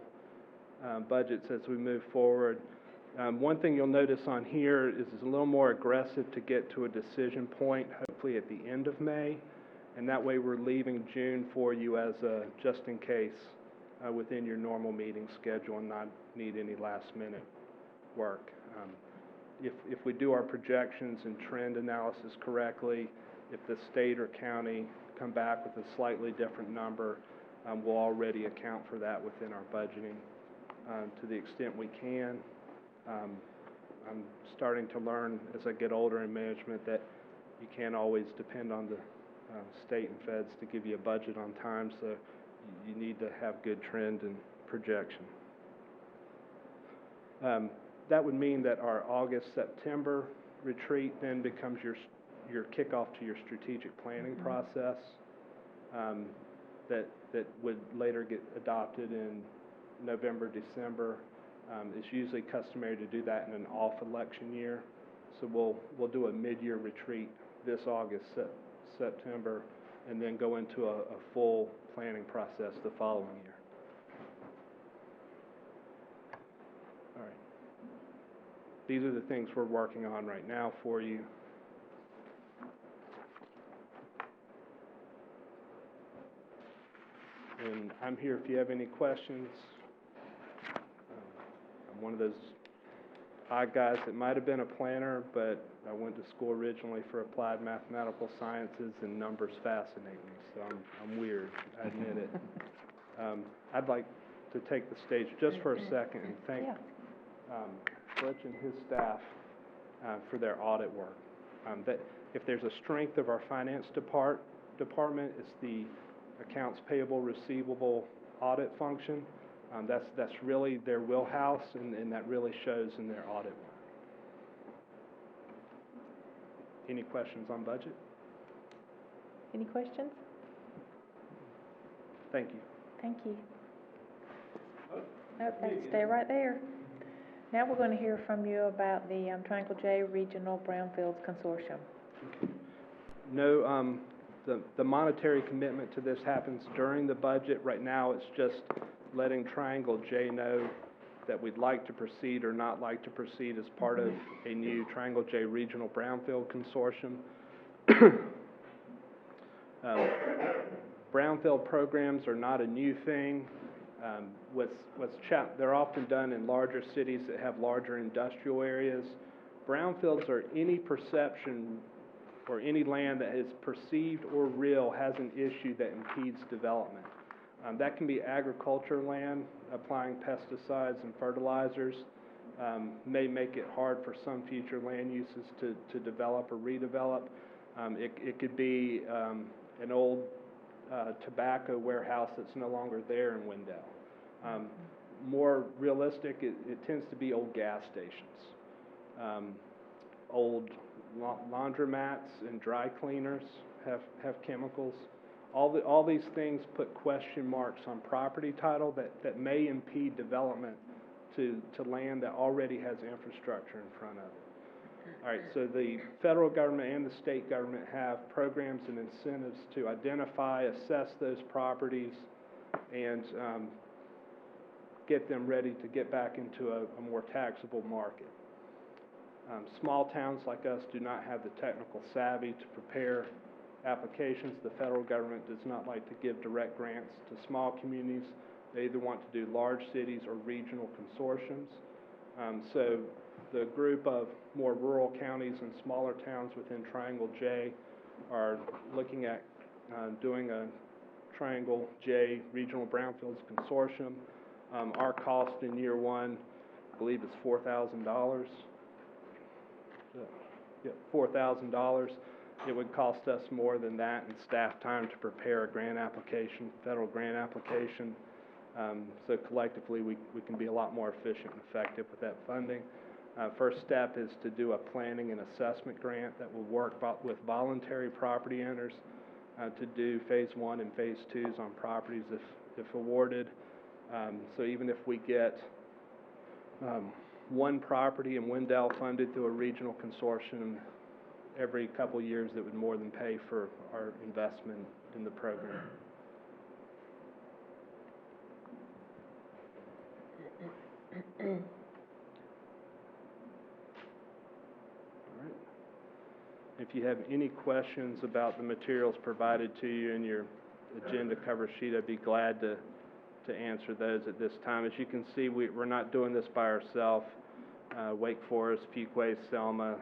budgets as we move forward. One thing you'll notice on here is it's a little more aggressive to get to a decision point, hopefully at the end of May, and that way we're leaving June for you as a just in case within your normal meeting schedule, and not need any last minute work. If we do our projections and trend analysis correctly, if the state or county come back with a slightly different number, we'll already account for that within our budgeting to the extent we can. I'm starting to learn as I get older in management that you can't always depend on the state and feds to give you a budget on time, so you need to have good trend and projection. That would mean that our August-September retreat then becomes your kickoff to your strategic planning process, that would later get adopted in November, December. It's usually customary to do that in an off-election year, so we'll do a mid-year retreat this August, September, and then go into a full planning process the following year. All right. These are the things we're working on right now for you. And I'm here if you have any questions. I'm one of those odd guys that might have been a planner, but I went to school originally for applied mathematical sciences, and numbers fascinate me, so I'm weird, I admit it. I'd like to take the stage just for a second and thank Butch and his staff for their audit work. That if there's a strength of our finance department, it's the accounts payable, receivable audit function. That's really their wheelhouse, and that really shows in their audit work. Any questions on budget? Any questions? Thank you. Thank you. No, thanks. Stay right there. Now we're going to hear from you about the Triangle J Regional Brownfields Consortium. No, the monetary commitment to this happens during the budget. Right now, it's just letting Triangle J know that we'd like to proceed or not like to proceed as part of a new Triangle J Regional Brownfield Consortium. Brownfield programs are not a new thing. They're often done in larger cities that have larger industrial areas. Brownfields are any perception or any land that is perceived or real has an issue that impedes development. That can be agriculture land. Applying pesticides and fertilizers may make it hard for some future land uses to develop or redevelop. It could be an old tobacco warehouse that's no longer there in Wendell. More realistic, it tends to be old gas stations. Old laundromats and dry cleaners have chemicals. All these things put question marks on property title that may impede development to land that already has infrastructure in front of it. All right, so the federal government and the state government have programs and incentives to identify, assess those properties, and get them ready to get back into a more taxable market. Small towns like us do not have the technical savvy to prepare applications. The federal government does not like to give direct grants to small communities. They either want to do large cities or regional consortiums. So the group of more rural counties and smaller towns within Triangle J are looking at doing a Triangle J Regional Brownfields Consortium. Our cost in year one, I believe, is $4,000. Yeah, $4,000. It would cost us more than that in staff time to prepare a grant application, federal grant application. So collectively, we can be a lot more efficient and effective with that funding. First step is to do a planning and assessment grant that will work with voluntary property owners to do phase 1 and phase 2s on properties if awarded. So even if we get one property in Wendell funded through a regional consortium every couple years, that would more than pay for our investment in the program. All right. If you have any questions about the materials provided to you in your agenda cover sheet, I'd be glad to answer those at this time. As you can see, we're not doing this by ourselves. Wake Forest, Fuquay, Selma,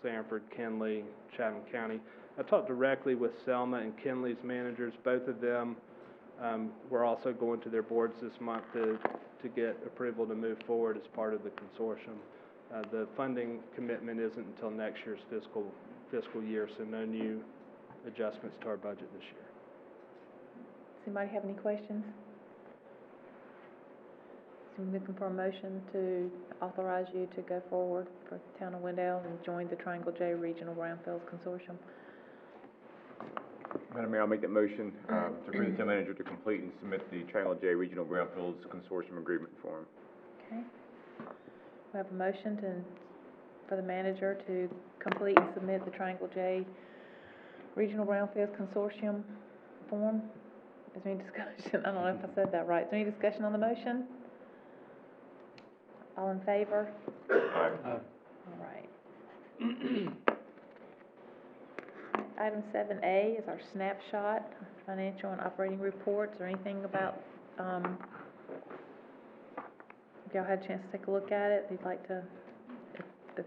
Sanford, Kinley, Chatham County. I talked directly with Selma and Kinley's managers. Both of them were also going to their boards this month to get approval to move forward as part of the consortium. The funding commitment isn't until next year's fiscal year, so no new adjustments to our budget this year. Does anybody have any questions? So I'm looking for a motion to authorize you to go forward for the town of Wendell and join the Triangle J Regional Brownfields Consortium. Madam Mayor, I'll make that motion to approve the town manager to complete and submit the Triangle J Regional Brownfields Consortium Agreement form. Okay. We have a motion for the manager to complete and submit the Triangle J Regional Brownfields Consortium form. Is there any discussion? I don't know if I said that right. Is there any discussion on the motion? All in favor? Aye. All right. Item 7A is our snapshot, financial and operating reports, or anything about, if y'all had a chance to take a look at it, if you'd like to, if the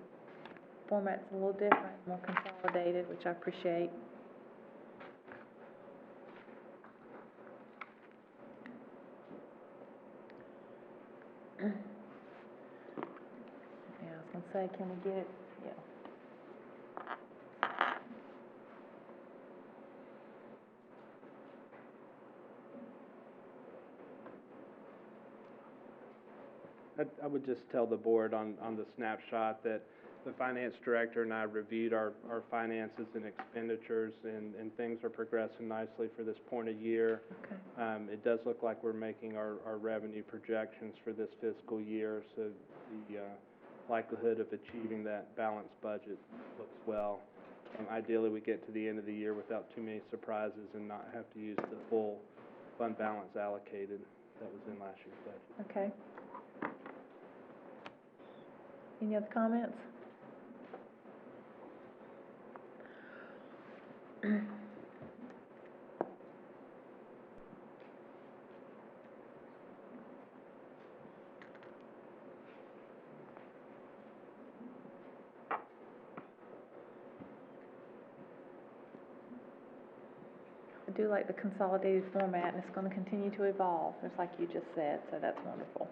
format's a little different, more consolidated, which I appreciate. Yeah, I was gonna say, can we get it? Yeah. I would just tell the board on the snapshot that the finance director and I reviewed our finances and expenditures, and things are progressing nicely for this point of year. Okay. It does look like we're making our revenue projections for this fiscal year, so the likelihood of achieving that balanced budget looks well. Ideally, we get to the end of the year without too many surprises and not have to use the full fund balance allocated that was in last year's budget. Okay. Any other comments? do like the consolidated format, and it's gonna continue to evolve, just like you just said, so that's wonderful.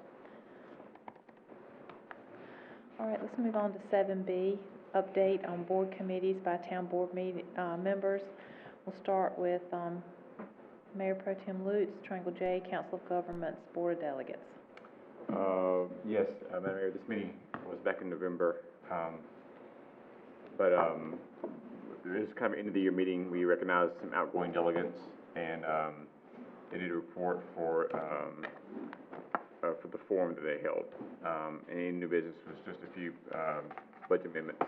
All right, let's move on to 7B, update on board committees by town board members. We'll start with, Mayor Pro Tem Lutz, Triangle J, Council of Governments, Board of Delegates. Yes, Madam Mayor, this meeting was back in November, but this is kind of end of the year meeting. We recognized some outgoing delegates, and they did a report for the forum that they held. And any new business was just a few budget amendments.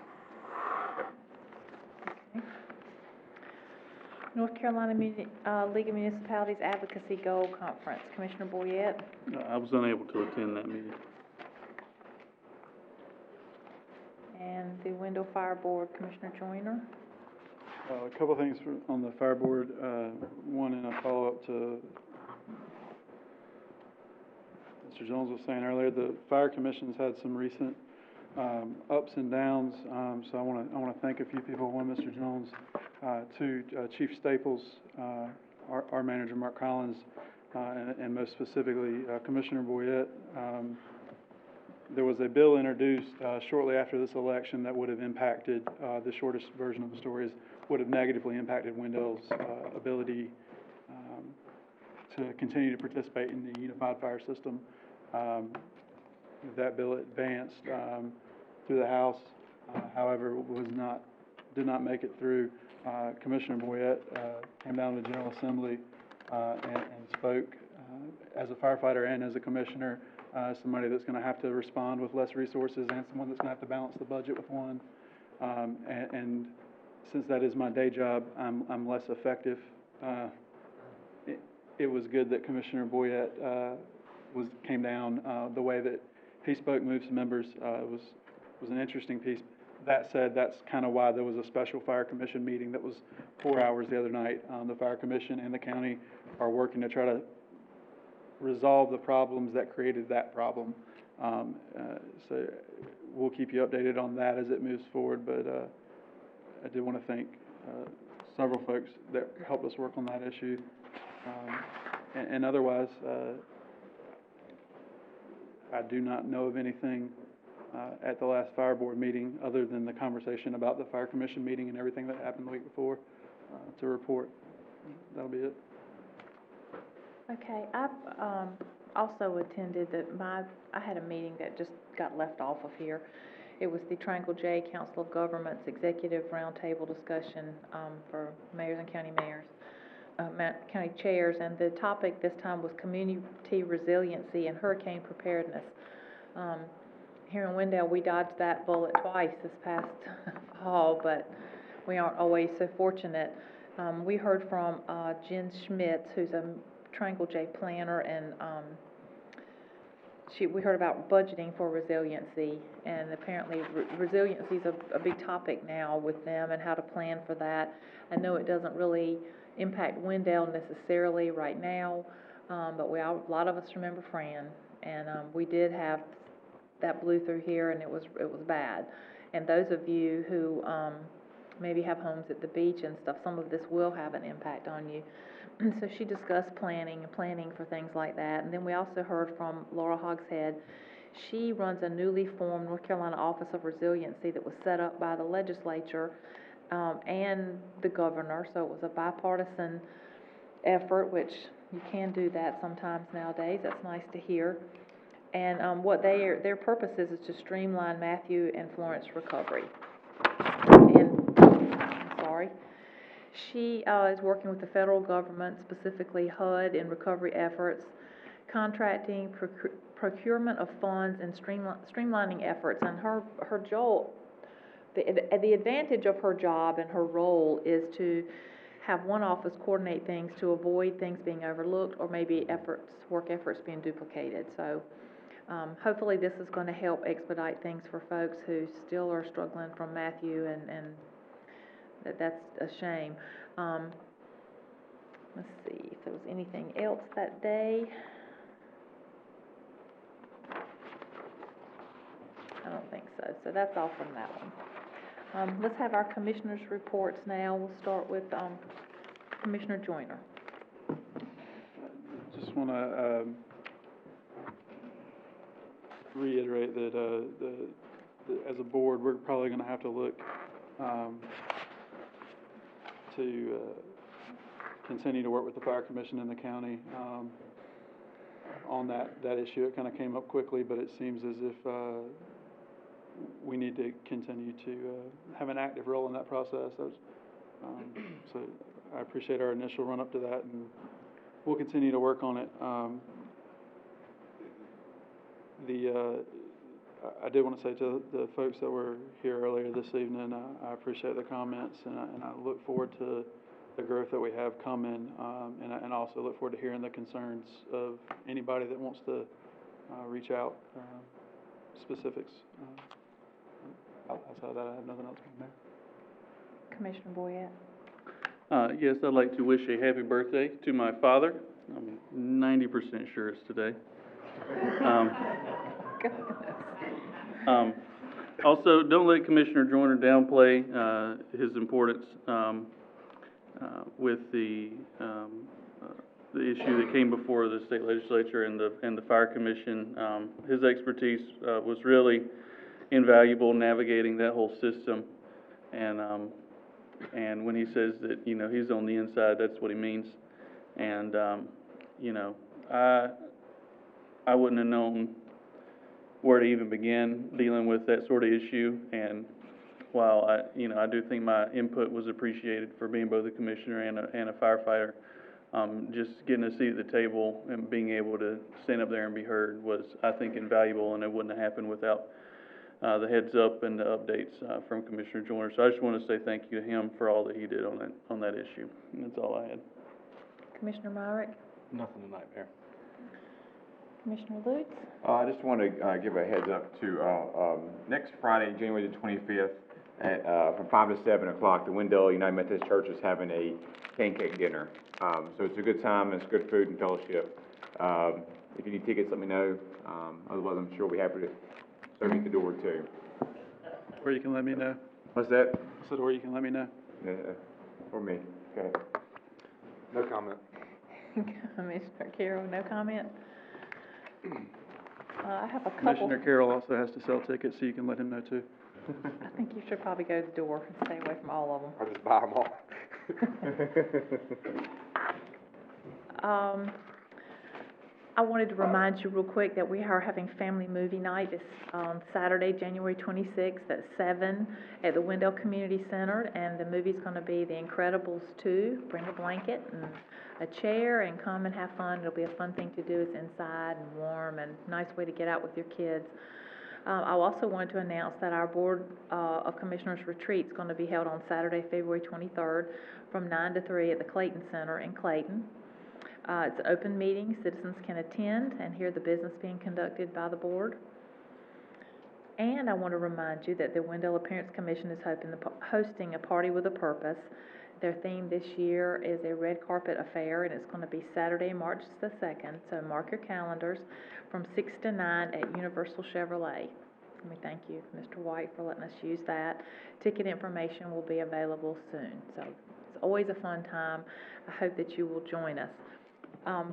North Carolina League of Municipalities Advocacy Goal Conference, Commissioner Boyette. I was unable to attend that meeting. And the Wendell Fire Board, Commissioner Joyner. A couple of things on the fire board. One, in a follow-up to Mr. Jones was saying earlier, the fire commission's had some recent ups and downs. So I want to thank a few people. One, Mr. Jones, two, Chief Staples, our manager, Mark Collins, and most specifically Commissioner Boyette. There was a bill introduced shortly after this election that would have impacted, the shortest version of the story is, would have negatively impacted Wendell's ability to continue to participate in the unified fire system. That bill advanced through the House, however, did not make it through. Commissioner Boyette came down to the General Assembly and spoke as a firefighter and as a commissioner, somebody that's going to have to respond with less resources and someone that's going to have to balance the budget with one. And since that is my day job, I'm less effective. It was good that Commissioner Boyette came down. The way that he spoke moved some members was an interesting piece. That said, that's kind of why there was a special fire commission meeting that was 4 hours the other night. The fire commission and the county are working to try to resolve the problems that created that problem. So we'll keep you updated on that as it moves forward, but I did want to thank several folks that helped us work on that issue. And otherwise, I do not know of anything at the last fire board meeting other than the conversation about the fire commission meeting and everything that happened the week before to report. That'll be it. Okay, I've also attended I had a meeting that just got left off of here. It was the Triangle J Council of Governments Executive Roundtable discussion for mayors and county mayors, county chairs, and the topic this time was community resiliency and hurricane preparedness. Here in Wendell, we dodged that bullet twice this past fall, but we aren't always so fortunate. We heard from Jen Schmitz, who's a Triangle J planner, and we heard about budgeting for resiliency, and apparently resiliency is a big topic now with them and how to plan for that. I know it doesn't really impact Wendell necessarily right now, but a lot of us remember Fran, and we did have that blew through here, and it was bad. And those of you who maybe have homes at the beach and stuff, some of this will have an impact on you. So she discussed planning for things like that. And then we also heard from Laura Hogshead. She runs a newly formed North Carolina Office of Resiliency that was set up by the legislature and the governor. So it was a bipartisan effort, which you can do that sometimes nowadays. That's nice to hear. And what their purpose is to streamline Matthew and Florence recovery. And I'm sorry. She is working with the federal government, specifically HUD, in recovery efforts, contracting, procurement of funds, and streamlining efforts. And her job, the advantage of her job and her role is to have one office coordinate things to avoid things being overlooked or maybe work efforts being duplicated. So hopefully this is going to help expedite things for folks who still are struggling from Matthew, and that's a shame. Let's see if there was anything else that day. I don't think so. So that's all from that one. Let's have our commissioners' reports now. We'll start with Commissioner Joyner. Just want to reiterate that as a board, we're probably going to have to look to continue to work with the fire commission in the county on that issue. It kind of came up quickly, but it seems as if we need to continue to have an active role in that process. So I appreciate our initial run up to that, and we'll continue to work on it. I did want to say to the folks that were here earlier this evening, I appreciate the comments, and I look forward to the growth that we have coming, and I also look forward to hearing the concerns of anybody that wants to reach out, specifics. Outside of that, I have nothing else, Mayor. Commissioner Boyette. Yes, I'd like to wish a happy birthday to my father. I'm 90% sure it's today. Also, don't let Commissioner Joyner downplay his importance with the issue that came before the state legislature and the fire commission. His expertise was really invaluable navigating that whole system, and when he says that, you know, he's on the inside, that's what he means. And you know, I wouldn't have known where to even begin dealing with that sort of issue. And while I do think my input was appreciated for being both a commissioner and a firefighter, just getting a seat at the table and being able to stand up there and be heard was, I think, invaluable, and it wouldn't have happened without the heads up and the updates from Commissioner Joyner. So I just want to say thank you to him for all that he did on that issue. And that's all I had. Commissioner Myrick. Nothing tonight, Mayor. Commissioner Lutz. I just want to give a heads up to next Friday, January the 25th, from 5 to 7 o'clock, the Wendell United Methodist Church is having a pancake dinner. So it's a good time, and it's good food and fellowship. If you need tickets, let me know. Otherwise, I'm sure we'll be happy to serve you at the door, too. Where you can let me know. What's that? I said, where you can let me know. For me. Okay. No comment. Commissioner Carroll, no comment? I have a couple. Commissioner Carroll also has to sell tickets, so you can let him know, too. I think you should probably go to the door and stay away from all of them. I'll just buy them all. I wanted to remind you real quick that we are having family movie night this Saturday, January 26th at 7 at the Wendell Community Center, and the movie's going to be The Incredibles 2. Bring a blanket and a chair and come and have fun. It'll be a fun thing to do. It's inside and warm and nice way to get out with your kids. I also wanted to announce that our Board of Commissioners retreat is going to be held on Saturday, February 23rd from 9 to 3 at the Clayton Center in Clayton. It's an open meeting. Citizens can attend and hear the business being conducted by the board. And I want to remind you that the Wendell Appearance Commission is hosting a party with a purpose. Their theme this year is a red carpet affair, and it's going to be Saturday, March the 2nd. So mark your calendars from 6 to 9 at Universal Chevrolet. Let me thank you, Mr. White, for letting us use that. Ticket information will be available soon. So it's always a fun time. I hope that you will join us.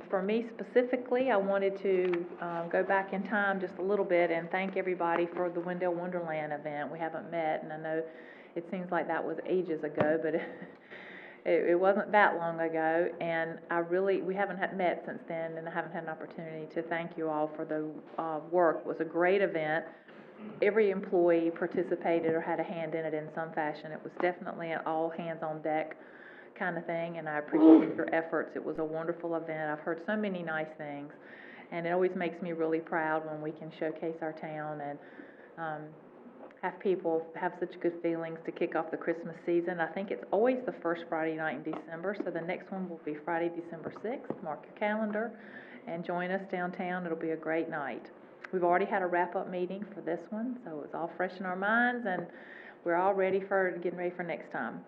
For me specifically, I wanted to go back in time just a little bit and thank everybody for the Wendell Wonderland event. We haven't met, and I know it seems like that was ages ago, but it wasn't that long ago, and we haven't met since then, and I haven't had an opportunity to thank you all for the work. It was a great event. Every employee participated or had a hand in it in some fashion. It was definitely an all hands on deck kind of thing, and I appreciate your efforts. It was a wonderful event. I've heard so many nice things, and it always makes me really proud when we can showcase our town and have people have such good feelings to kick off the Christmas season. I think it's always the first Friday night in December, so the next one will be Friday, December 6th. Mark your calendar and join us downtown. It'll be a great night. We've already had a wrap-up meeting for this one, so it's all fresh in our minds, and we're all getting ready for next time.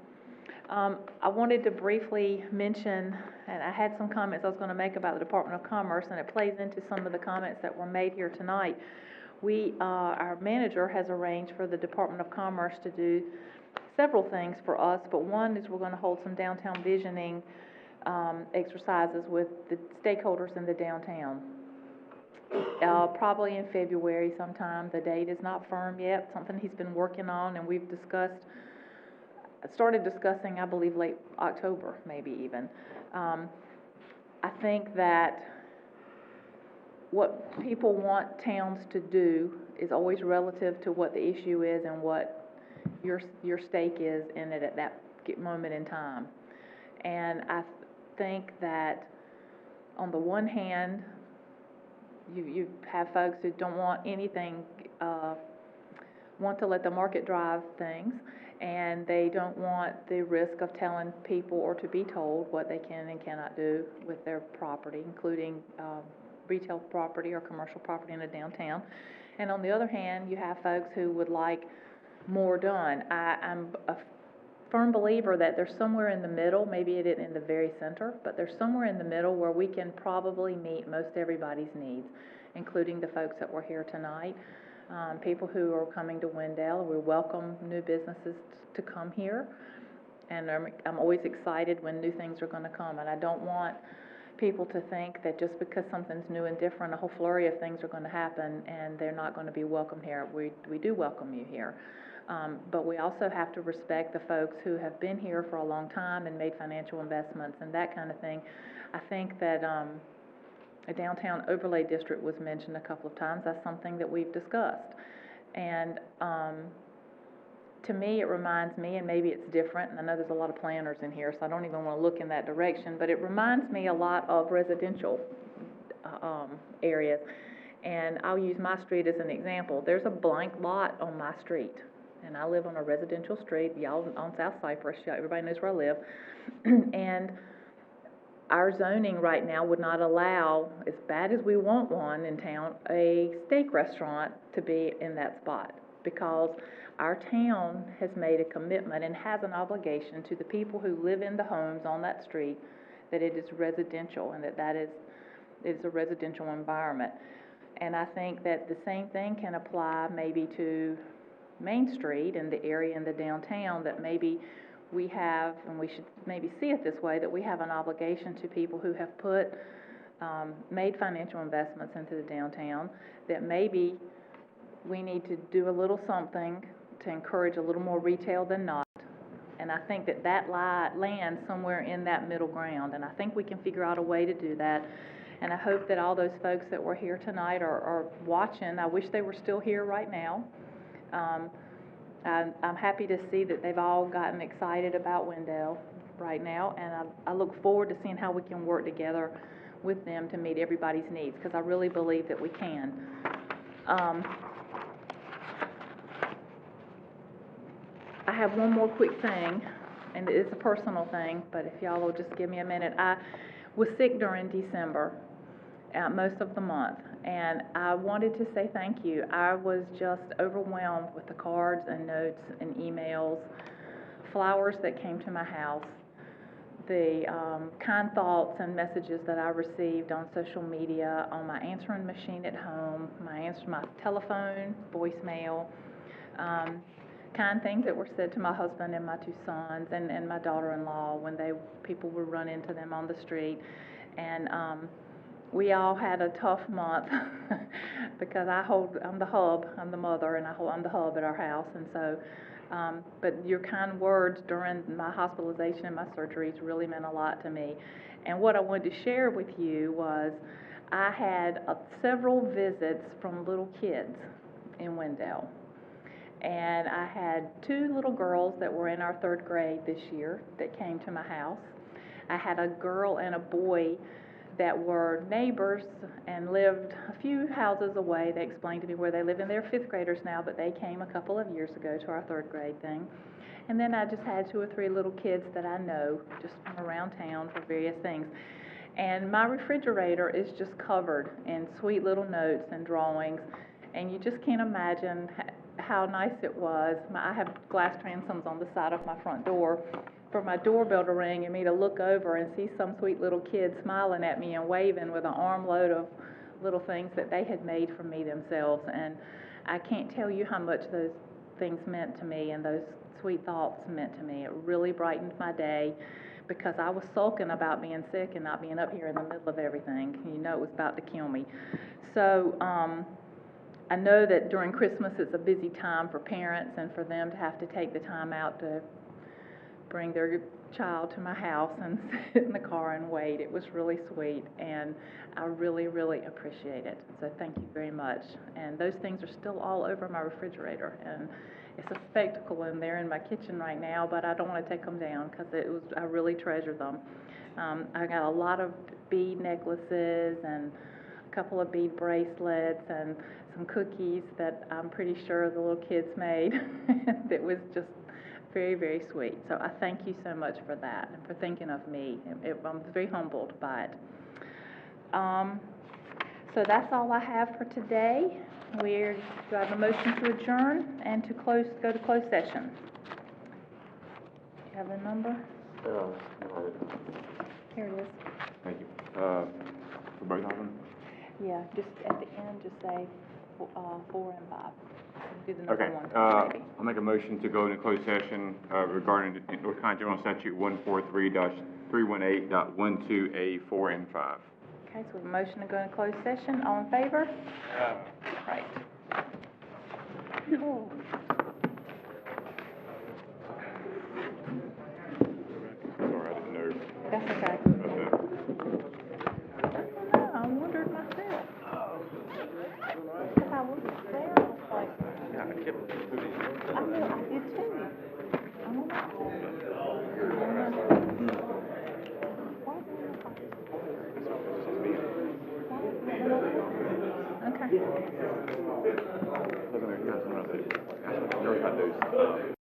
I wanted to briefly mention, and I had some comments I was going to make about the Department of Commerce, and it plays into some of the comments that were made here tonight. Our manager has arranged for the Department of Commerce to do several things for us, but one is we're going to hold some downtown visioning exercises with the stakeholders in the downtown. Probably in February sometime. The date is not firm yet, something he's been working on, and we've started discussing, I believe, late October, maybe even. I think that what people want towns to do is always relative to what the issue is and what your stake is in it at that moment in time. And I think that on the one hand, you have folks who don't want anything, want to let the market drive things, and they don't want the risk of telling people or to be told what they can and cannot do with their property, including retail property or commercial property in a downtown. And on the other hand, you have folks who would like more done. I'm a firm believer that there's somewhere in the middle, maybe it isn't in the very center, but there's somewhere in the middle where we can probably meet most everybody's needs, including the folks that were here tonight, people who are coming to Wendell. We welcome new businesses to come here, and I'm always excited when new things are going to come, and I don't want people to think that just because something's new and different, a whole flurry of things are going to happen and they're not going to be welcome here. We do welcome you here. But we also have to respect the folks who have been here for a long time and made financial investments and that kind of thing. I think that a downtown overlay district was mentioned a couple of times. That's something that we've discussed. And to me, it reminds me, and maybe it's different, and I know there's a lot of planners in here, so I don't even want to look in that direction, but it reminds me a lot of residential areas. And I'll use my street as an example. There's a blank lot on my street, and I live on a residential street, y'all on South Cypress, everybody knows where I live. And our zoning right now would not allow, as bad as we want one in town, a steak restaurant to be in that spot, because our town has made a commitment and has an obligation to the people who live in the homes on that street that it is residential and that is a residential environment. And I think that the same thing can apply maybe to Main Street and the area in the downtown, that maybe we have, and we should maybe see it this way, that we have an obligation to people who have made financial investments into the downtown, that maybe we need to do a little something to encourage a little more retail than not. And I think that lands somewhere in that middle ground, and I think we can figure out a way to do that. And I hope that all those folks that were here tonight are watching. I wish they were still here right now. I'm happy to see that they've all gotten excited about Wendell right now, and I look forward to seeing how we can work together with them to meet everybody's needs, because I really believe that we can. I have one more quick thing, and it's a personal thing, but if y'all will just give me a minute. I was sick during December, most of the month, and I wanted to say thank you. I was just overwhelmed with the cards and notes and emails, flowers that came to my house, the kind thoughts and messages that I received on social media, on my answering machine at home, my telephone, voicemail, kind things that were said to my husband and my two sons and my daughter-in-law when people would run into them on the street. And we all had a tough month because I'm the hub, I'm the mother, and I'm the hub at our house. And so, but your kind words during my hospitalization and my surgeries really meant a lot to me. And what I wanted to share with you was I had several visits from little kids in Wendell. And I had two little girls that were in our third grade this year that came to my house. I had a girl and a boy that were neighbors and lived a few houses away. They explained to me where they live, and they're fifth graders now, but they came a couple of years ago to our third grade thing. And then I just had two or three little kids that I know just from around town for various things. And my refrigerator is just covered in sweet little notes and drawings, and you just can't imagine how nice it was. I have glass transoms on the side of my front door for my doorbell to ring and me to look over and see some sweet little kid smiling at me and waving with an armload of little things that they had made for me themselves. And I can't tell you how much those things meant to me and those sweet thoughts meant to me. It really brightened my day. because I was sulking about being sick and not being up here in the middle of everything. You know it was about to kill me. So, I know that during Christmas it's a busy time for parents and for them to have to take the time out to bring their child to my house and sit in the car and wait. It was really sweet, and I really, really appreciate it. So thank you very much. And those things are still all over my refrigerator, and it's a spectacle in there in my kitchen right now, but I don't want to take them down because I really treasure them. I got a lot of bead necklaces and a couple of bead bracelets and some cookies that I'm pretty sure the little kids made. That was just very, very sweet. So I thank you so much for that and for thinking of me. I'm very humbled by it. So that's all I have for today. Do I have a motion to adjourn and to go to closed session? Do you have the number? Here it is. Thank you. For both of them? Yeah, just at the end, just say 4 and 5. Do the number Okay, one, maybe. I'll make a motion to go into closed session, regarding the North Carolina General Statute 143-318.12A4 and 5. Okay, so we have a motion to go into closed session. All in favor? Right. Oh. Sorry, I didn't know. That's okay. I wondered myself. Because I was there, I was like, I did too. I don't know. Okay.